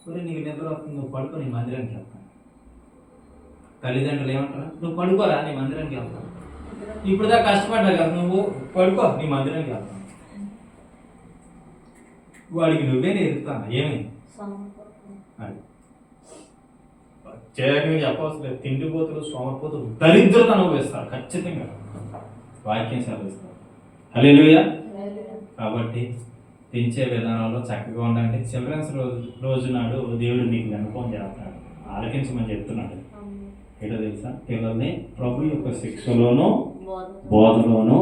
Speaker 2: సరే నీకు నిద్ర వస్తుంది, నువ్వు పడుకో, నీ మందిరానికి వెళ్తాను. తల్లిదండ్రులు ఏమంటారా, నువ్వు పడుకోరా, నీ మందిరానికి వెళ్తాను. ఇప్పుడుదా కష్టపడ్డా కదా, నువ్వు పడుకో, నీ మందిరానికి వెళ్తాను. వాడికి నువ్వే నేర్పుతాను ఏమి చేయడానికి చెప్పవలసిన లేదు. తిండిపోతులు, సోమరిపోతులు దరిద్రత అనుభవిస్తారు ఖచ్చితంగా. వాక్యం సెలవిస్తారు. హల్లెలూయా. కాబట్టి పెంచే విధానంలో చక్కగా ఉండండి. చిల్డ్రన్స్ రోజు నాడు దేవుడు మీకు విన్నపం చేస్తున్నాడు, ఆలకించమని చెప్తున్నాడు. ఏంటో తెలుసా, పిల్లల్ని ప్రభు యొక్క శిక్షలోనూ బోధలోనూ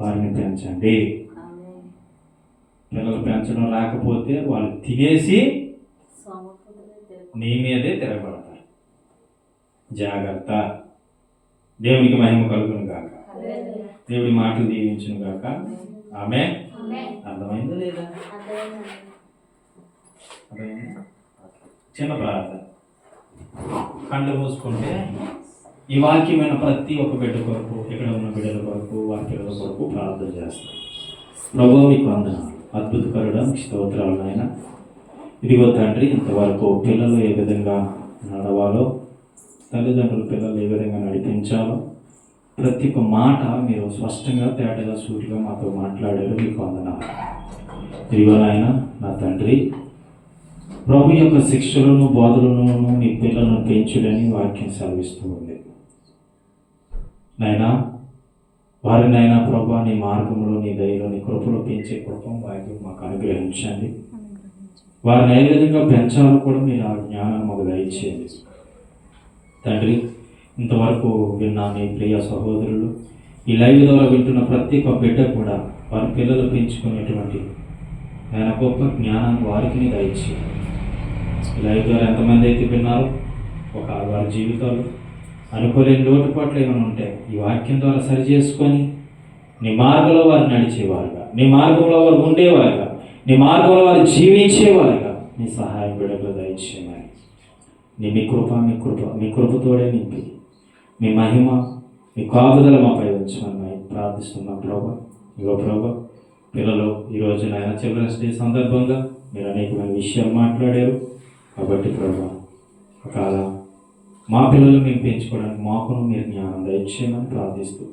Speaker 2: వారిని పెంచండి. పిల్లలు పెంచడం రాకపోతే వాళ్ళు తినేసి నీ మీదే తిరగబడతారు. జాగ్రత్త. దేవునికి మహిమ కలుగును గాక. దేవుడి మాటలు దీవించును గాక. ఆమేన్. అర్థమైందా లేదా? అర్థమైందా? చిన్న ప్రార్థన. కళ్ళు మూసుకుంటే ఈ వాక్యమైన ప్రతి ఒక్క బిడ్డ కొరకు, ఇక్కడ ఉన్న బిడ్డల కొరకు, వాక్యాల కొరకు ప్రార్థన చేస్తాం. ప్రభువా మీకు వందనాలు, అద్భుతకరుడా, స్తోత్రాలు నాయన. ఇదిగో తండ్రి, ఇంతవరకు పిల్లలు ఏ విధంగా నడవాలో, తల్లిదండ్రులు పిల్లలు ఏ విధంగా నడిపించాలో, ప్రతి ఒక్క మాట మీరు స్పష్టంగా తేటగా సూటిగా మాతో మాట్లాడారు. మీకు వందనాలు. ఇదిగో నాయన నా తండ్రి, ప్రభు యొక్క శిక్షలను బోధలను మీ పిల్లలను పెంచుడని వాక్యం సెలవిస్తూ ఉంది నాయన. వారినైనా ప్రభు నీ మార్గంలో, నీ దయలో, నీ కృపలో పెంచే కృపం వాక్యం మాకు అనుగ్రహించండి. వారిని ఏ విధంగా పెంచాలో కూడా మీరు ఆ జ్ఞానాన్ని మాకు దయచేయండి తండ్రి. ఇంతవరకు విన్న మీ ప్రియ సహోదరులు, ఈ లైవ్ ద్వారా వింటున్న ప్రతి ఒక్క బిడ్డ కూడా వారి పిల్లలు పెంచుకునేటువంటి ఆయన గొప్ప జ్ఞానాన్ని వారికి దయచేయండి. ఈ లైవ్ ద్వారా ఎంతమంది అయితే విన్నారో, ఒక వారి జీవితాలు అనుకోలేని లోటుపాట్లు ఏమైనా ఉంటే ఈ వాక్యం ద్వారా సరి చేసుకొని నీ మార్గంలో వారు నడిచేవారుగా, నీ మార్గంలో వారు ఉండేవారుగా, నీ మార్గంలో వారు జీవించేవారుగా నీ సహాయం బిడ్డలు దయచేయమని, మీ కృపతోడే నింపి మీ మహిమ, మీ కాపుదల మాపై ఉంచమని ప్రార్థిస్తున్నాం ప్రభా. ఇగో ప్రభా, పిల్లలు ఈరోజు నాయన చిల్డ్రన్స్ డే సందర్భంగా మీరు అనేకమైన విషయాలు మాట్లాడారు. కాబట్టి ప్రభా, ఒకవేళ మా పిల్లలు మేము పెంచుకోవడానికి మాకును మీరు జ్ఞానం దయచేయమని ప్రార్థిస్తూ,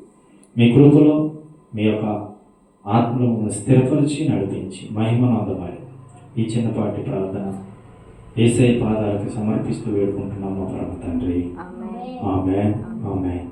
Speaker 2: మీ కృపలో మీ యొక్క ఆత్మలో స్థిరపరిచి నడిపించి మహిమను అందమని ఈ చిన్నపాటి ప్రార్థన యేసయ్య పాదాలకు సమర్పిస్తూ వేడుకుంటున్నాం మా పరమ తండ్రి. ఆమేన్. ఆమేన్.